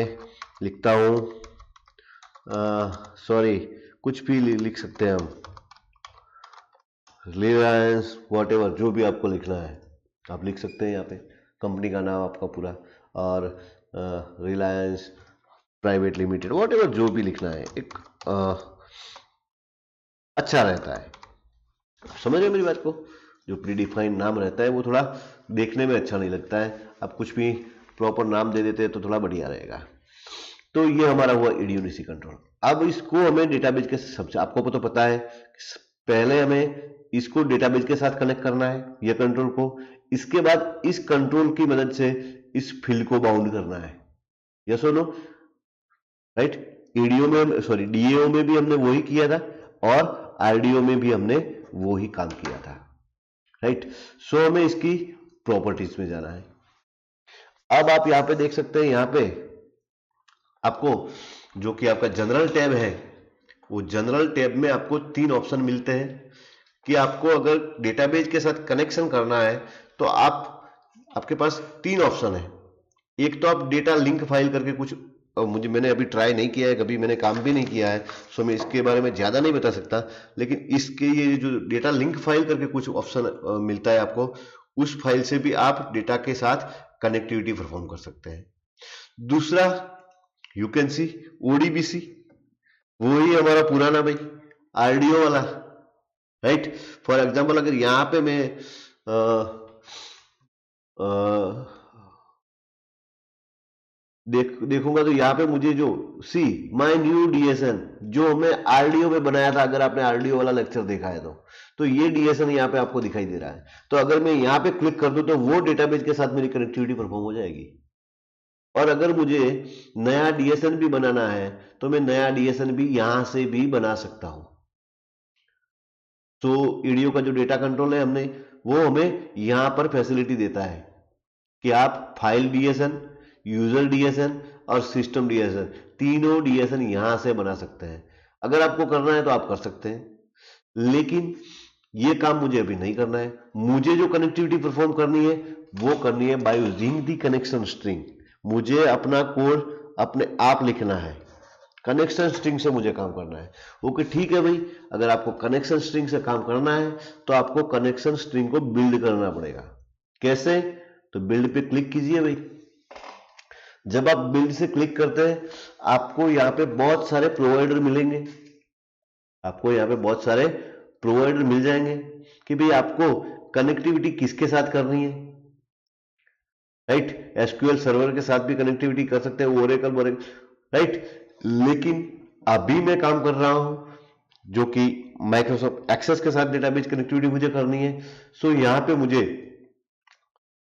लिखता हूँ, सॉरी, कुछ भी लिख सकते हैं हम, रिलायंस, वॉट एवर, जो भी आपको लिखना है आप लिख सकते हैं। यहाँ पे कंपनी का नाम आपका पूरा, और Reliance private limited, what ever, जो भी लिखना है, एक अच्छा रहता है। समझ रहे मेरी बात को? जो प्रीडिफाइंड नाम रहता है वो थोड़ा देखने में अच्छा नहीं लगता है, आप कुछ भी प्रॉपर नाम दे देते हैं तो थोड़ा बढ़िया रहेगा। तो ये हमारा हुआ एडीओडीसी कंट्रोल। अब इसको हमें डेटाबेस के सबसे, आपको तो पता है, पहले हमें इसको डेटाबेस के साथ कनेक्ट करना है, ये कंट्रोल को। इसके बाद इस कंट्रोल की मदद से इस फील्ड को बाउंड करना है, यस और नो, राइट। ईडीओ में, सॉरी, डीएओ में भी हमने वही किया था और आरडीओ में भी हमने वही काम किया था, राइट। सो हमें इसकी प्रॉपर्टीज में जाना है। अब आप यहां पे देख सकते हैं, यहां पे आपको जो कि आपका जनरल टैब है, वो जनरल टैब में आपको 3 ऑप्शन मिलते हैं कि आपको अगर डेटाबेस के साथ कनेक्शन करना है तो आपके पास 3 ऑप्शन है। एक तो आप डेटा लिंक फाइल करके कुछ, मैंने अभी ट्राई नहीं किया है, कभी मैंने काम भी नहीं किया है, सो मैं इसके बारे में ज्यादा नहीं बता सकता, लेकिन इसके ये जो डेटा लिंक फाइल करके कुछ ऑप्शन मिलता है आपको, उस फाइल से भी आप डेटा के साथ कनेक्टिविटी परफॉर्म कर सकते हैं। दूसरा, यू कैन सी ओडीबीसी, वही हमारा पुराना भाई आरडीओ वाला, राइट। फॉर एग्जाम्पल अगर यहां पे मैं देखूंगा तो यहाँ पे मुझे जो सी माई न्यू डीएसएन जो मैं आरडीओ में बनाया था, अगर आपने आरडीओ वाला लेक्चर देखा है तो ये डीएसएन यहाँ पे आपको दिखाई दे रहा है। तो अगर मैं यहाँ पे क्लिक कर दूं तो वो डेटाबेस के साथ मेरी कनेक्टिविटी परफॉर्म हो जाएगी। और अगर मुझे नया डीएसएन भी बनाना है तो मैं नया डीएसएन भी यहां से भी बना सकता हूं। तो ईडीओ का जो डेटा कंट्रोल है हमने, वो हमें यहां पर फैसिलिटी देता है कि आप फाइल डीएसएन, यूजर डीएसएन और सिस्टम डीएसएन, तीनों डीएसएन यहां से बना सकते हैं। अगर आपको करना है तो आप कर सकते हैं, लेकिन ये काम मुझे अभी नहीं करना है। मुझे जो कनेक्टिविटी परफॉर्म करनी है वो करनी है by using the connection string. मुझे अपना कोड अपने आप लिखना है, कनेक्शन स्ट्रिंग से मुझे काम करना है। ओके, ठीक है भाई, अगर आपको कनेक्शन स्ट्रिंग से काम करना है तो आपको कनेक्शन स्ट्रिंग को बिल्ड करना पड़ेगा। कैसे? तो बिल्ड पे क्लिक कीजिए भाई। जब आप बिल्ड से क्लिक करते हैं आपको यहाँ पे बहुत सारे प्रोवाइडर मिलेंगे, आपको यहाँ पे बहुत सारे प्रोवाइडर मिल जाएंगे कि भाई आपको कनेक्टिविटी किसके साथ करनी है, राइट। एसक्यूएल सर्वर के साथ भी कनेक्टिविटी कर सकते हैं, ओरेकल, राइट। लेकिन अभी मैं काम कर रहा हूं जो कि माइक्रोसॉफ्ट एक्सेस के साथ डेटाबेस कनेक्टिविटी मुझे करनी है। सो यहां पे मुझे,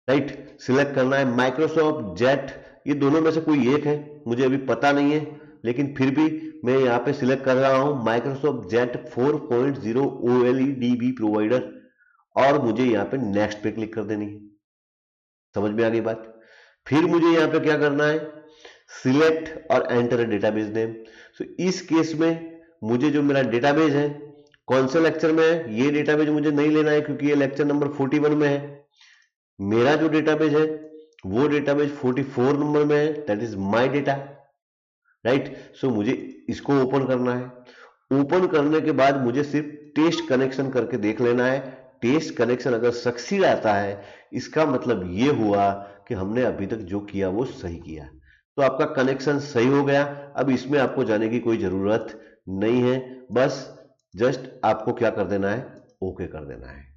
राइट, सिलेक्ट करना है माइक्रोसॉफ्ट जेट। ये दोनों में से कोई एक है, मुझे अभी पता नहीं है, लेकिन फिर भी मैं यहाँ पे सिलेक्ट कर रहा हूं माइक्रोसॉफ्ट जेट 4.0 OLEDB प्रोवाइडर, और मुझे यहाँ पे नेक्स्ट पे क्लिक कर देनी है। समझ में आ गई बात? फिर मुझे यहाँ पे क्या करना है, सिलेक्ट और एंटर डेटाबेस नेम। सो इस केस में मुझे जो मेरा डेटाबेस है, कौन से लेक्चर में है, ये डेटाबेस मुझे नहीं लेना है क्योंकि ये लेक्चर नंबर 41 में है। मेरा जो डेटाबेस है वो डेटाबेस 44 नंबर में है, that is my data, right. So मुझे इसको ओपन करना है। ओपन करने के बाद मुझे सिर्फ टेस्ट कनेक्शन करके देख लेना है, टेस्ट कनेक्शन अगर सक्सीड आता है, इसका मतलब ये हुआ कि हमने अभी तक जो किया वो सही किया, तो आपका कनेक्शन सही हो गया। अब इसमें आपको जाने की कोई जरूरत नहीं है, बस जस्ट आपको क्या कर देना है, ओके कर देना है।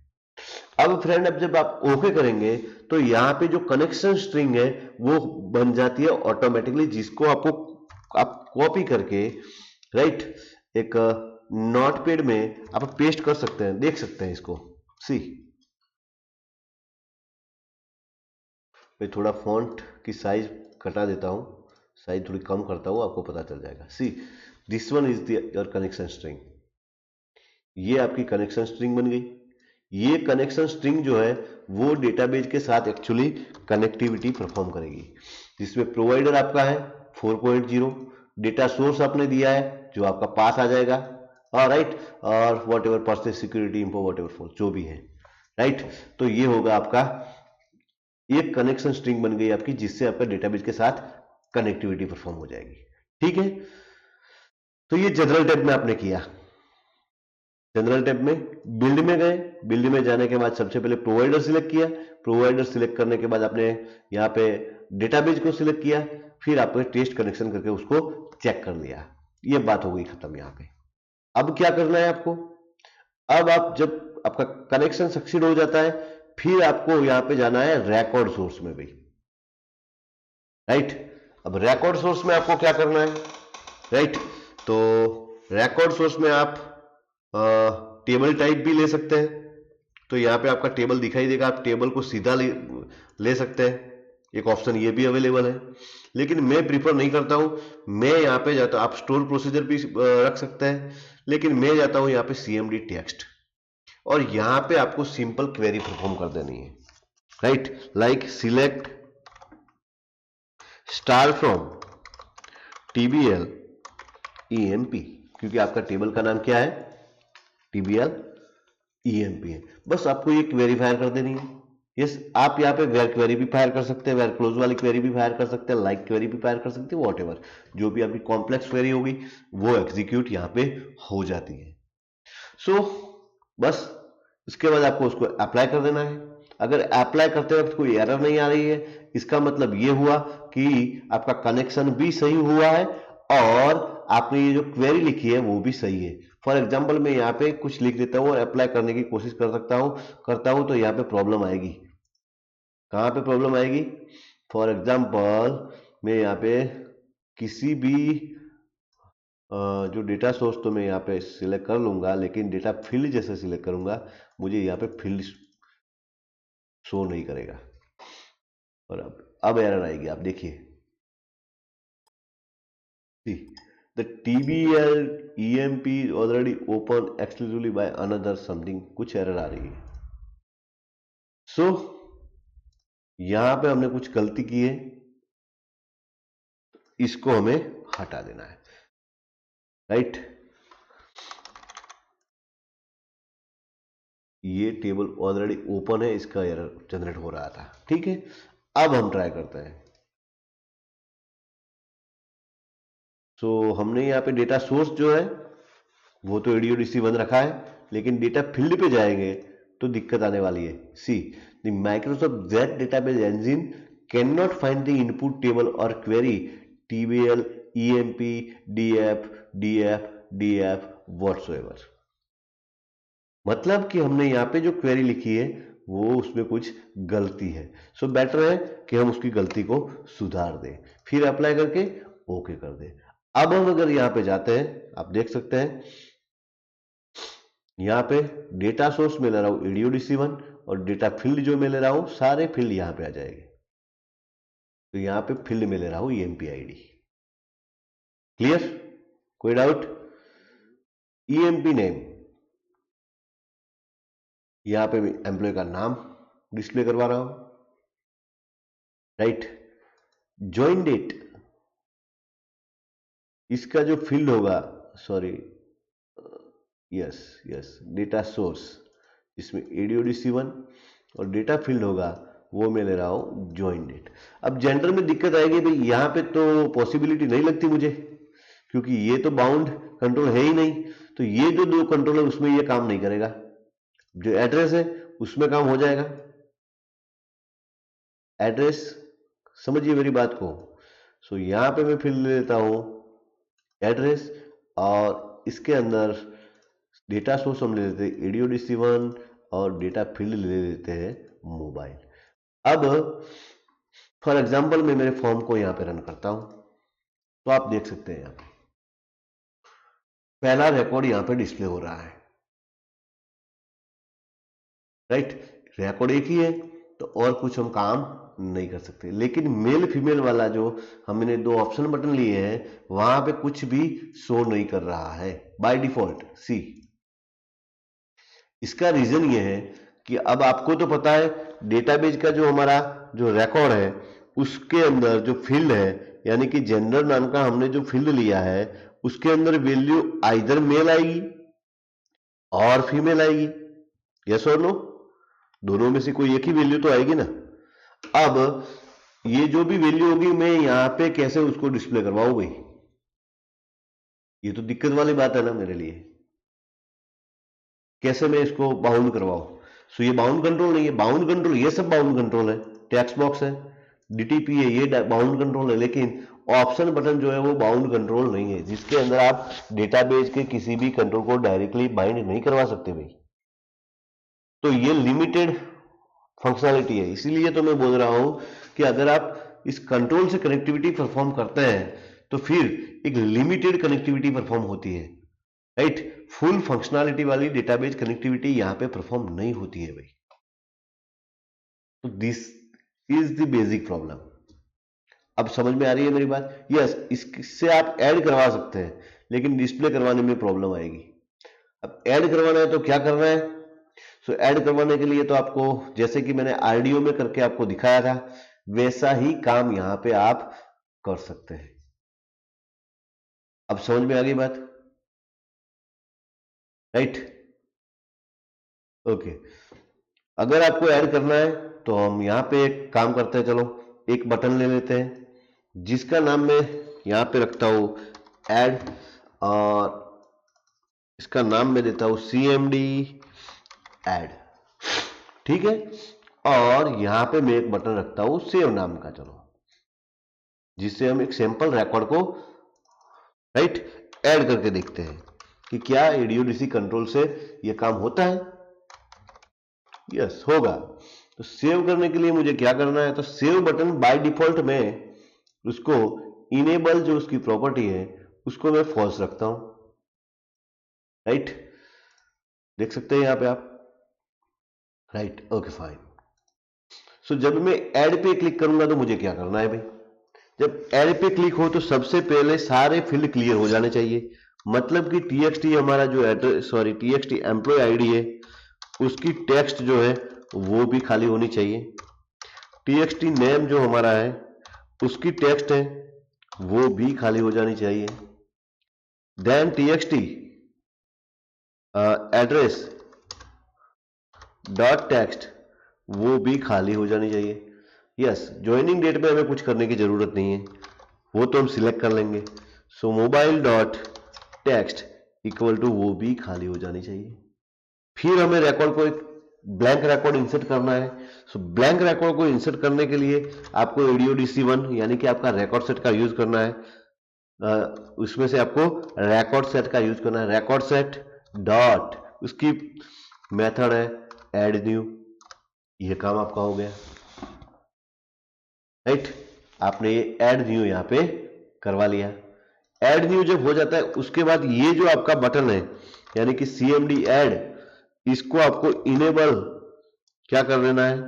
अब फ्रेंड, अब जब आप ओके करेंगे तो यहाँ पे जो कनेक्शन स्ट्रिंग है वो बन जाती है ऑटोमेटिकली, जिसको आपको आप कॉपी करके राइट एक नोटपैड में आप पेस्ट कर सकते हैं, देख सकते हैं इसको। सी, मैं थोड़ा फॉन्ट की साइज घटा देता हूं, साइज थोड़ी कम करता हूं, आपको पता चल जाएगा। See, this one is your connection string. ये आपकी कनेक्शन स्ट्रिंग बन गई। ये कनेक्शन स्ट्रिंग जो है वो डेटाबेस के साथ एक्चुअली कनेक्टिविटी परफॉर्म करेगी, जिसमें प्रोवाइडर आपका है 4.0, डेटा सोर्स आपने दिया है जो आपका पास आ जाएगा, और राइट, और what ever personal security info what ever force जो भी है, राइट। तो ये होगा आपका एक कनेक्शन स्ट्रिंग बन गई आपकी, जिससे आपका डेटाबेस के साथ कनेक्टिविटी परफॉर्म हो जाएगी। ठीक है, तो ये जनरल टैब में आपने किया। जनरल टैब में बिल्ड में गए, बिल्ड में जाने के बाद सबसे पहले प्रोवाइडर सिलेक्ट किया, प्रोवाइडर सिलेक्ट करने के बाद आपने यहाँ पे डेटाबेस को सिलेक्ट किया, फिर आपने टेस्ट कनेक्शन करके उसको चेक कर लिया। ये बात हो गई खत्म यहाँ पे। अब क्या करना है आपको, अब आप जब आपका कनेक्शन सक्सीड हो जाता है, फिर आपको यहाँ पे जाना है रिकॉर्ड सोर्स में भी, राइट। अब रिकॉर्ड सोर्स में आपको क्या करना है, राइट। तो रिकॉर्ड सोर्स में आप टेबल टाइप भी ले सकते हैं, तो यहाँ पे आपका टेबल दिखाई देगा, आप टेबल को सीधा ले सकते हैं, एक ऑप्शन ये भी अवेलेबल है। लेकिन मैं प्रीफर नहीं करता हूं, मैं यहाँ पे जाता हूं, आप स्टोर प्रोसीजर भी रख सकते हैं, लेकिन मैं जाता हूं यहाँ पे CMD टेक्स्ट, और यहाँ पे आपको सिंपल क्वेरी परफॉर्म कर देनी है, right. Like select star from TBL EMP, क्योंकि आपका टेबल का नाम क्या है, TBL EMP है। बस आपको ये क्वेरी फायर कर देनी है। यस, आप यहाँ पे वेर क्वेरी भी फायर कर सकते हैं, वेर क्लोज वाली क्वेरी भी फायर कर सकते हैं, लाइक क्वेरी भी फायर कर सकते हैं, वॉट एवर जो भी आपकी कॉम्प्लेक्स क्वेरी होगी वो एग्जीक्यूट यहाँ पे हो जाती है। सो बस इसके बाद आपको उसको अप्लाई कर देना है। अगर अप्लाई करते वक्त कोई एरर नहीं आ रही है, इसका मतलब ये हुआ कि आपका कनेक्शन भी सही हुआ है और आपने ये जो क्वेरी लिखी है वो भी सही है। फॉर एग्जाम्पल मैं यहाँ पे कुछ लिख देता हूँ और अप्लाई करने की कोशिश करता हूँ तो यहाँ पे प्रॉब्लम आएगी। कहाँ पे प्रॉब्लम आएगी, फॉर एग्जाम्पल मैं यहाँ पे किसी भी जो डेटा सोर्स तो मैं यहाँ पे सिलेक्ट कर लूंगा, लेकिन डेटा फील्ड जैसे सिलेक्ट करूंगा मुझे यहाँ पे फील्ड शो नहीं करेगा, और अब एरर आएगी, आप देखिए। The TBL EMP is already open exclusively by another something, कुछ एरर आ रही है। सो यहां पे हमने कुछ गलती की है, इसको हमें हटा देना है, राइट। ये टेबल ऑलरेडी ओपन है, इसका एरर जनरेट हो रहा था, ठीक है। अब हम ट्राई करते हैं। हमने यहाँ पे डेटा सोर्स जो है वो तो ADODC1 रखा है, लेकिन डेटा फील्ड पे जाएंगे तो दिक्कत आने वाली है। See, the Microsoft Jet database engine can not find the input table और query TBL EMP DF whatsoever. मतलब कि हमने यहाँ पे जो क्वेरी लिखी है वो उसमें कुछ गलती है। सो बेटर है कि हम उसकी गलती को सुधार दें, फिर अप्लाई करके ओके कर दें। अब हम अगर यहाँ पे जाते हैं, आप देख सकते हैं यहाँ पे डेटा सोर्स में ले रहा हूं ADODC1 और डेटा फील्ड जो मैं ले रहा हूं सारे फील्ड यहाँ पे आ जाएंगे। तो यहाँ पे फील्ड में ले रहा हूं EMP ID। क्लियर, कोई डाउट? EMP नेम, यहाँ पे मैं एम्प्लॉय का नाम डिस्प्ले करवा रहा हूं, राइट। ज्वाइन डेट, इसका जो फील्ड होगा, सॉरी, यस डेटा सोर्स, इसमें ADODC1 और डेटा फील्ड होगा वो मैं ले रहा हूं ज्वाइन डेट। अब जेंडर में दिक्कत आएगी भाई, यहाँ पे तो पॉसिबिलिटी नहीं लगती मुझे, क्योंकि ये तो बाउंड कंट्रोल है ही नहीं, तो ये जो दो कंट्रोल है उसमें ये काम नहीं करेगा। जो एड्रेस है उसमें काम हो जाएगा। एड्रेस, समझिए मेरी बात को। सो यहां पे मैं फिर ले लेता हूं एड्रेस, और इसके अंदर डेटा सोर्स हम ले लेते हैं ADO-DC1 और डेटा फील्ड ले लेते हैं मोबाइल। अब फॉर एग्जांपल मैं मेरे फॉर्म को यहां पे रन करता हूं, तो आप देख सकते हैं यहां पे पहला रिकॉर्ड यहां पे डिस्प्ले हो रहा है, राइट। रिकॉर्ड एक ही है तो और कुछ हम काम नहीं कर सकते। लेकिन मेल फीमेल वाला जो हमने दो ऑप्शन बटन लिए हैं वहां पे कुछ भी शो नहीं कर रहा है बाय डिफॉल्ट। सी, इसका रीजन ये है कि अब आपको तो पता है डेटाबेस का जो हमारा जो रिकॉर्ड है उसके अंदर जो फील्ड है, यानी कि जेंडर नाम का हमने जो फील्ड लिया है उसके अंदर वैल्यू आइदर मेल आएगी और फीमेल आएगी, यस और नो, दोनों में से कोई एक ही वैल्यू तो आएगी ना। अब ये जो भी वैल्यू होगी मैं यहां पे कैसे उसको डिस्प्ले करवाऊं भाई, ये तो दिक्कत वाली बात है ना मेरे लिए। कैसे मैं इसको बाउंड करवाऊं? सो ये बाउंड कंट्रोल नहीं है, बाउंड कंट्रोल ये सब बाउंड कंट्रोल है, टेक्स्ट बॉक्स है, DTP है, ये बाउंड कंट्रोल है। लेकिन ऑप्शन बटन जो है वो बाउंड कंट्रोल नहीं है, जिसके अंदर आप डेटाबेस के किसी भी कंट्रोल को डायरेक्टली बाइंड नहीं करवा सकते भाई। तो ये लिमिटेड फंक्शनैलिटी है, इसीलिए तो मैं बोल रहा हूं कि अगर आप इस कंट्रोल से कनेक्टिविटी परफॉर्म करते हैं तो फिर एक लिमिटेड कनेक्टिविटी परफॉर्म होती है, राइट। फुल फंक्शनैलिटी वाली डेटाबेस कनेक्टिविटी यहां पे परफॉर्म नहीं होती है भाई। तो this is the basic problem. अब समझ में आ रही है मेरी बात? यस, इससे आप ऐड करवा सकते हैं लेकिन डिस्प्ले करवाने में प्रॉब्लम आएगी। अब ऐड करवाना है तो क्या करना है? सो ऐड करवाने के लिए तो आपको, जैसे कि मैंने RDO में करके आपको दिखाया था, वैसा ही काम यहां पे आप कर सकते हैं। अब समझ में आ गई बात, राइट? ओके। अगर आपको ऐड करना है तो हम यहां पे एक काम करते हैं, चलो एक बटन ले लेते हैं जिसका नाम मैं यहां पे रखता हूं ऐड, और इसका नाम मैं देता हूं CMD ऐड, ठीक है। और यहां पे मैं एक बटन रखता हूं सेव नाम का, चलो, जिससे हम एक सैंपल रिकॉर्ड को, राइट, ऐड करके देखते हैं कि क्या ADO-DC कंट्रोल से यह काम होता है। यस, होगा। तो सेव करने के लिए मुझे क्या करना है? तो सेव बटन बाय डिफॉल्ट में उसको इनेबल, जो उसकी प्रॉपर्टी है उसको मैं फॉल्स रखता हूं, राइट। देख सकते हैं यहां पे आप, राइट, ओके फाइन। सो जब मैं ऐड पे क्लिक करूंगा तो मुझे क्या करना है भाई? जब ऐड पे क्लिक हो तो सबसे पहले सारे फील्ड क्लियर हो जाने चाहिए। मतलब कि TXT हमारा जो address, sorry, TXT employee ID है उसकी टेक्स्ट जो है वो भी खाली होनी चाहिए। TXT नेम जो हमारा है उसकी टेक्स्ट है वो भी खाली हो जानी चाहिए। Then TXT address dot text वो भी खाली हो जानी चाहिए। यस, ज्वाइनिंग डेट में हमें कुछ करने की जरूरत नहीं है, वो तो हम सिलेक्ट कर लेंगे। So mobile dot text equal to वो भी खाली हो जानी चाहिए। फिर हमें रिकॉर्ड को एक ब्लैंक रिकॉर्ड इंसर्ट करना है। सो ब्लैंक रिकॉर्ड को इंसर्ट करने के लिए आपको ADO-DC1 यानी कि आपका रिकॉर्ड सेट का यूज करना है। उसमें से आपको रिकॉर्ड सेट का यूज करना है। रिकॉर्ड सेट डॉट, उसकी मेथड है ऐड न्यू, ये काम आपका हो गया, राइट। आपने ये ऐड न्यू यहां पे करवा लिया। ऐड न्यू जब हो जाता है उसके बाद ये जो आपका बटन है यानी कि CMD ऐड, इसको आपको इनेबल क्या कर देना है?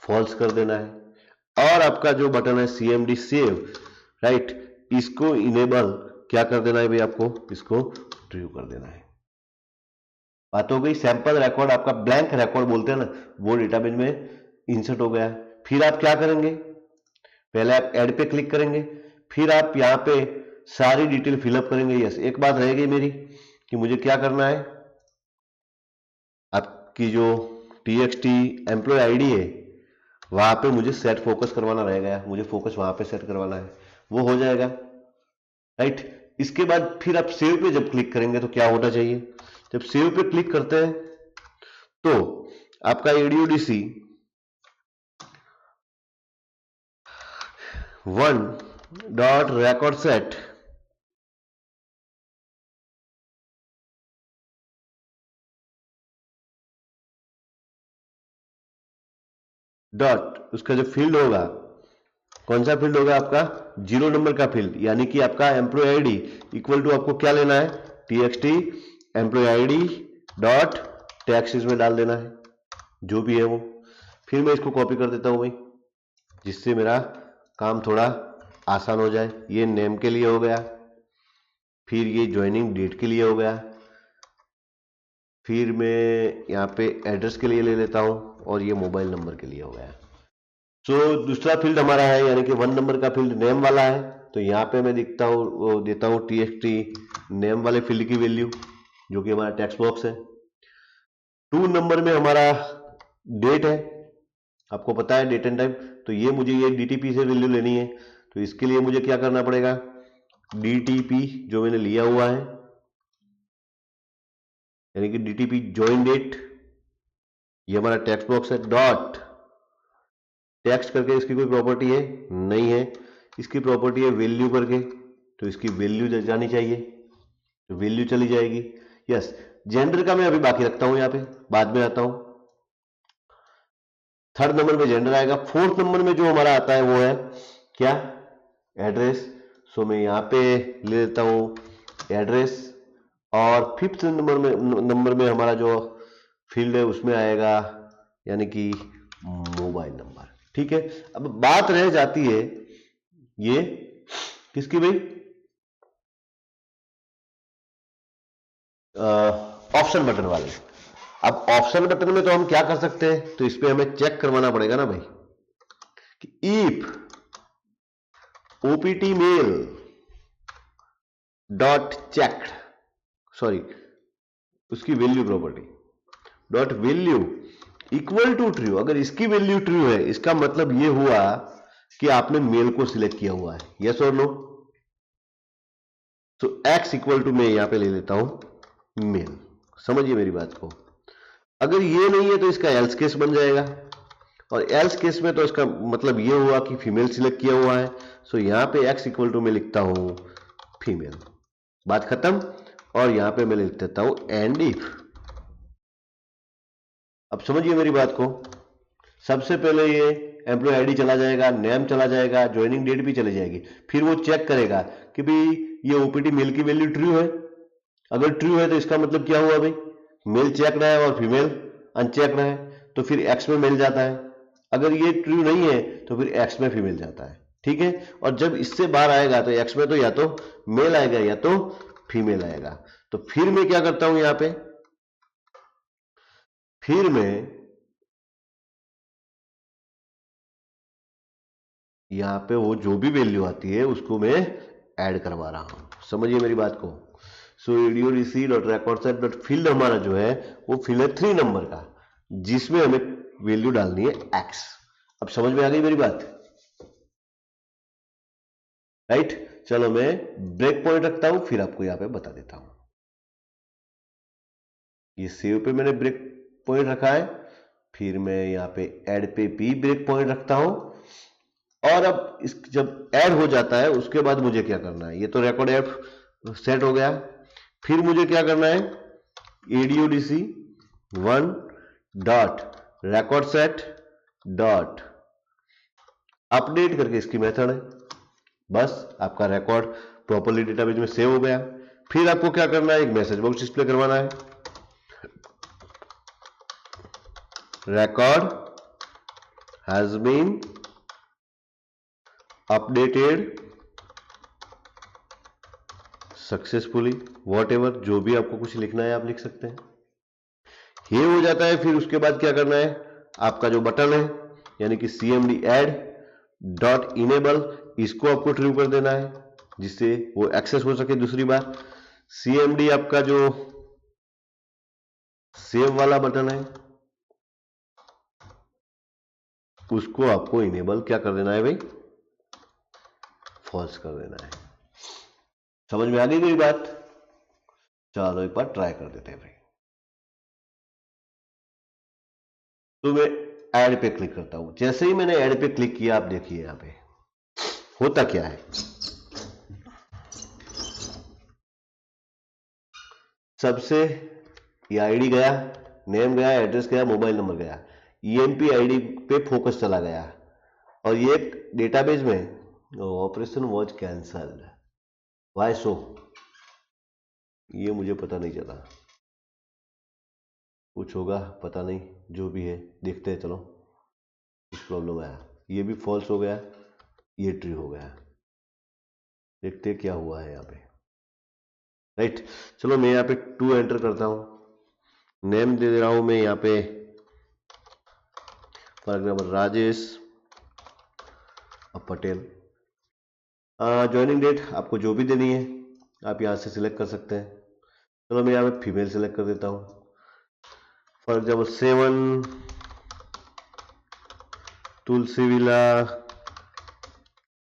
फॉल्स कर देना है। और आपका जो बटन है CMD सेव, राइट, इसको इनेबल क्या कर देना है भाई? आपको इसको ट्रू कर देना है। बात हो गई। सैंपल रिकॉर्ड, आपका ब्लैंक रिकॉर्ड बोलते हैं ना, वो डेटाबेस में इंसर्ट हो गया। फिर आप क्या करेंगे? पहले आप ऐड पे क्लिक करेंगे, फिर आप यहाँ पे सारी डिटेल फिलअप करेंगे। यस, एक बात रह गई मेरी कि मुझे क्या करना है, आपकी जो TXT एम्प्लॉय आईडी है वहां पे मुझे सेट फोकस करवाना रह गया, मुझे फोकस वहां पे सेट करवाना है, वो हो जाएगा, राइट। इसके बाद फिर आप सेव पे जब क्लिक करेंगे तो क्या होना चाहिए? जब सेव पे क्लिक करते हैं तो आपका एडीओडीसी 1 डॉट रिकॉर्ड सेट डॉट उसका जो फील्ड होगा, कौन सा फील्ड होगा आपका, 0 नंबर का फील्ड, यानी कि आपका एम्प्लॉय आईडी इक्वल टू आपको क्या लेना है, txt employee ID dot text इसमें डाल देना है जो भी है वो। फिर मैं इसको कॉपी कर देता हूं भाई, जिससे मेरा काम थोड़ा आसान हो जाए। ये नेम के लिए हो गया, फिर ये ज्वाइनिंग डेट के लिए हो गया, फिर मैं यहाँ पे एड्रेस के लिए ले लेता हूँ, और ये मोबाइल नंबर के लिए हो गया। दूसरा फील्ड हमारा है, यानी कि 1 नंबर का फील्ड नेम वाला है, तो यहाँ पे मैं देता हूँ txt नेम वाले फील्ड की वैल्यू, जो कि हमारा टेक्स्ट बॉक्स है। 2 नंबर में हमारा डेट है, आपको पता है डेट एंड टाइम, तो ये मुझे ये डीटीपी से वैल्यू लेनी है। तो इसके लिए मुझे क्या करना पड़ेगा, डीटीपी जो मैंने लिया हुआ है, यानी कि डीटीपी ज्वाइन डेट, ये हमारा टेक्स्ट बॉक्स है, डॉट टेक्स्ट करके इसकी कोई प्रॉपर्टी है नहीं है, इसकी प्रॉपर्टी है वैल्यू करके, तो इसकी वैल्यू जानी चाहिए, तो वैल्यू चली जाएगी। यस, जेंडर का मैं अभी बाकी रखता हूं, यहाँ पे बाद में आता हूं। 3rd नंबर में जेंडर आएगा। 4th नंबर में जो हमारा आता है वो है क्या, एड्रेस। सो मैं यहाँ पे ले लेता हूं एड्रेस, और 5th नंबर में हमारा जो फील्ड है उसमें आएगा, यानी कि मोबाइल नंबर। ठीक है, अब बात रह जाती है ये किसकी भाई, ऑप्शन बटन वाले। अब ऑप्शन बटन में तो हम क्या कर सकते हैं, तो इस पे हमें चेक करवाना पड़ेगा ना भाई, कि if OPT male dot checked, sorry उसकी value property dot value equal to true, अगर इसकी वैल्यू ट्रू है, इसका मतलब ये हुआ कि आपने मेल को सिलेक्ट किया हुआ है, यस और नो। तो एक्स इक्वल टू मैं यहां पे ले लेता हूं मेल, समझिए मेरी बात को। अगर ये नहीं है तो इसका एल्स केस बन जाएगा, और एल्स केस में तो इसका मतलब ये हुआ कि फीमेल सिलेक्ट किया हुआ है। सो यहां पे एक्स इक्वल टू मैं लिखता हूं फीमेल, बात खत्म। और यहां पे मैं लिख देता हूं एंड इफ। अब समझिए मेरी बात को, सबसे पहले ये एम्प्लॉय आईडी चला जाएगा, नेम चला जाएगा, ज्वाइनिंग डेट भी चली जाएगी, फिर वो चेक करेगा कि भाई ये ओपीटी मेल की वैल्यू ट्रू है। अगर ट्रू है तो इसका मतलब क्या हुआ भाई, मेल चेक रहा है और फीमेल अनचेक रहा है, तो फिर एक्स में मेल जाता है। अगर ये ट्रू नहीं है तो फिर एक्स में फीमेल जाता है। ठीक है, और जब इससे बाहर आएगा तो एक्स में तो या तो मेल आएगा या तो फीमेल आएगा। तो फिर मैं क्या करता हूं, यहां पे फिर मैं यहां पे वो जो भी वैल्यू आती है उसको मैं ऐड करवा रहा हूं, समझिए मेरी बात को। So ADODC dot record set dot field हमारा जो है वो फील्ड है 3 नंबर का, जिसमें हमें वैल्यू डालनी है एक्स। अब समझ में आ गई मेरी बात, राइट। चलो मैं ब्रेक पॉइंट रखता हूं, फिर आपको यहां पे बता देता हूं। ये सेव पे मैंने ब्रेक पॉइंट रखा है, फिर मैं यहाँ पे ऐड पे भी ब्रेक पॉइंट रखता हूं। और अब इस जब ऐड हो जाता है उसके बाद मुझे क्या करना है, ये तो रिकॉर्ड एफ सेट हो गया, फिर मुझे क्या करना है, एडीओडीसी 1 dot record set dot update करके इसकी मेथड है। बस आपका रिकॉर्ड प्रॉपर्ली डेटाबेस में सेव हो गया। फिर आपको क्या करना है, एक मैसेज बॉक्स डिस्प्ले करवाना है, record has been updated successfully, whatever, जो भी आपको कुछ लिखना है आप लिख सकते हैं। ये हो जाता है, फिर उसके बाद क्या करना है, आपका जो बटन है यानी कि cmd ऐड डॉट इनेबल, इसको आपको ट्रू कर देना है जिससे वो एक्सेस हो सके दूसरी बार। cmd आपका जो सेव वाला बटन है उसको आपको इनेबल क्या कर देना है भाई, फॉल्स कर देना है। समझ में आ गई मेरी बात, चलो एक बार ट्राई कर देते हैं भाई। तो मैं ऐड पे क्लिक करता हूं। जैसे ही मैंने ऐड पे क्लिक किया, आप देखिए यहां पे होता क्या है। सबसे ये आईडी गया, नेम गया, एड्रेस गया, मोबाइल नंबर गया, ईएमपी आईडी पे फोकस चला गया, और ये डेटाबेस में operation was cancelled. Why so, ये मुझे पता नहीं चला, कुछ होगा पता नहीं, जो भी है देखते हैं। चलो, कुछ प्रॉब्लम आया, ये भी फॉल्स हो गया, ये ट्रू हो गया, देखते हैं क्या हुआ है यहाँ पे। राइट, चलो मैं यहाँ पे 2 एंटर करता हूँ, नेम दे रहा हूँ मैं यहाँ पे for example Rajesh Patel. Joining date आपको जो भी देनी है आप यहाँ से सिलेक्ट कर सकते हैं। चलो मैं यहाँ पे फीमेल सिलेक्ट कर देता हूँ, for example 7 Tulsi villa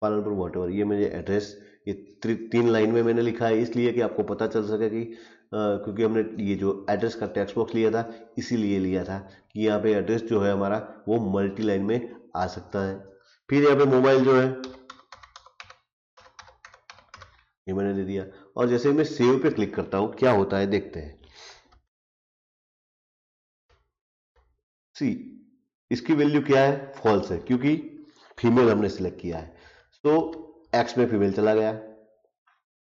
Palanpur whatever. ये मुझे एड्रेस, ये 3 लाइन में मैंने लिखा है इसलिए कि आपको पता चल सके कि क्योंकि हमने ये जो एड्रेस का टेक्स्ट बॉक्स लिया था इसीलिए लिया था कि यहाँ पे एड्रेस जो है हमारा वो मल्टी लाइन में आ सकता है। फिर यहाँ पे मोबाइल जो है ये मैंने दे दिया, और जैसे मैं सेव पे क्लिक करता हूँ क्या होता है देखते हैं। सी, इसकी वैल्यू क्या है, फॉल्स है, क्योंकि फीमेल हमने सिलेक्ट किया है। तो एक्स में फीमेल चला गया,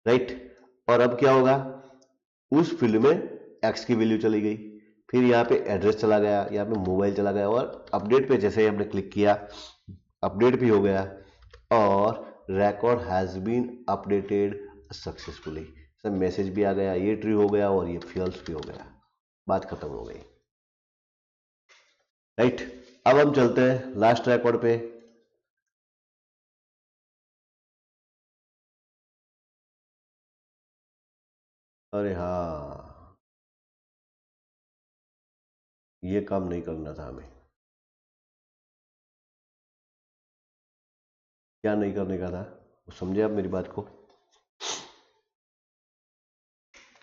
राइट। और अब क्या होगा, उस फील्ड में एक्स की वैल्यू चली गई, फिर यहाँ पे एड्रेस चला गया, यहाँ पे मोबाइल चला गया, और अपडेट पे जैसे ही हमने क्लिक किया अपडेट भी हो गया, और record has been updated successfully, सब मैसेज भी आ गया, ये ट्रू हो गया और ये फॉल्स भी हो गया, बात खत्म हो गई। राइट, अब हम चलते हैं लास्ट रिकॉर्ड पे। अरे हाँ, ये काम नहीं करना था हमें। क्या नहीं करने का था, समझे आप मेरी बात को?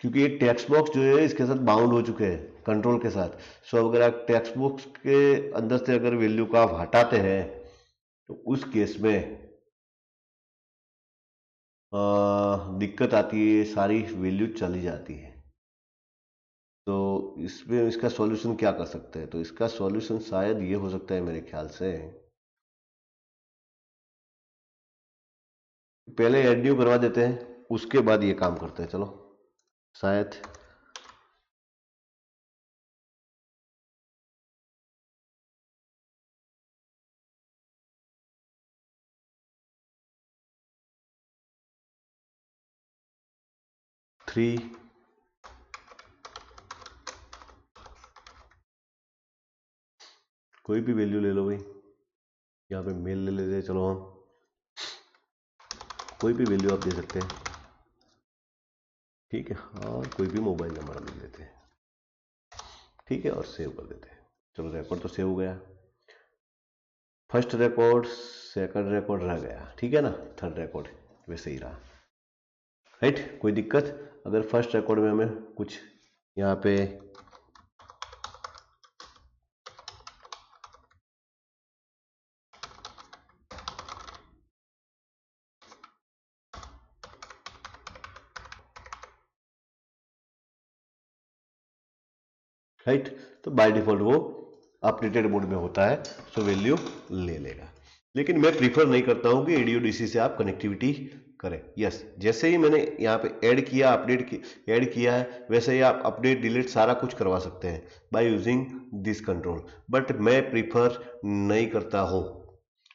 क्योंकि ये टेक्स्ट बॉक्स जो है इसके साथ बाउंड हो चुके हैं कंट्रोल के साथ। सो अगर आप टेक्स्ट बॉक्स के अंदर से अगर वैल्यू को आप हटाते हैं तो उस केस में दिक्कत आती है, सारी वैल्यू चली जाती है। तो इसमें इसका सॉल्यूशन क्या कर सकते हैं, तो इसका सॉल्यूशन शायद ये हो सकता है मेरे ख्याल से, पहले एड न्यू करवा देते हैं उसके बाद ये काम करते हैं। चलो शायद थ्री कोई भी वैल्यू ले लो भाई, यहाँ पे मेल ले लेते हैं। चलो हम कोई भी वैल्यू आप दे सकते हैं, ठीक है, और कोई भी मोबाइल नंबर ले लेते हैं, ठीक है, और सेव कर देते हैं। चलो रिकॉर्ड तो सेव हो गया, फर्स्ट रिकॉर्ड सेकंड रिकॉर्ड रह गया, ठीक है ना, थर्ड रिकॉर्ड वैसे ही रहा। राइट, कोई दिक्कत? अगर फर्स्ट रिकॉर्ड में हमें कुछ यहाँ पे राइट, तो बाय डिफॉल्ट वो अपडेटेड मोड में होता है, सो वैल्यू ले लेगा। लेकिन मैं प्रीफर नहीं करता हूं कि ADO-DC से आप कनेक्टिविटी करें। यस, जैसे ही मैंने यहाँ पे ऐड किया, ऐड किया है, वैसे ही आप अपडेट डिलीट सारा कुछ करवा सकते हैं by using this control, but मैं प्रीफर नहीं करता हूं।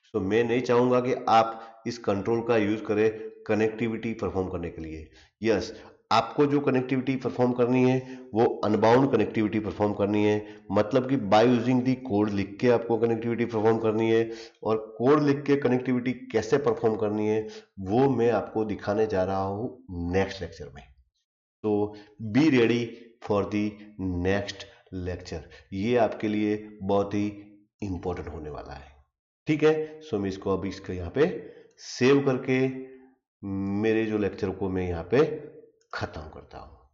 सो मैं नहीं चाहूंगा कि आप इस कंट्रोल का यूज करें कनेक्टिविटी परफॉर्म करने के लिए। यस, आपको जो कनेक्टिविटी परफॉर्म करनी है वो अनबाउंड कनेक्टिविटी परफॉर्म करनी है, मतलब कि बाय यूजिंग दी कोड लिख के आपको कनेक्टिविटी परफॉर्म करनी है। और कोड लिख के कनेक्टिविटी कैसे परफॉर्म करनी है वो मैं आपको दिखाने जा रहा हूं नेक्स्ट लेक्चर में। तो be ready for the next lecture, ये आपके लिए बहुत ही इंपॉर्टेंट होने वाला है, ठीक है। सो मैं इसको अभी इसको यहाँ पे सेव करके मेरे जो लेक्चर को मैं यहाँ पे खत्म करता हूँ।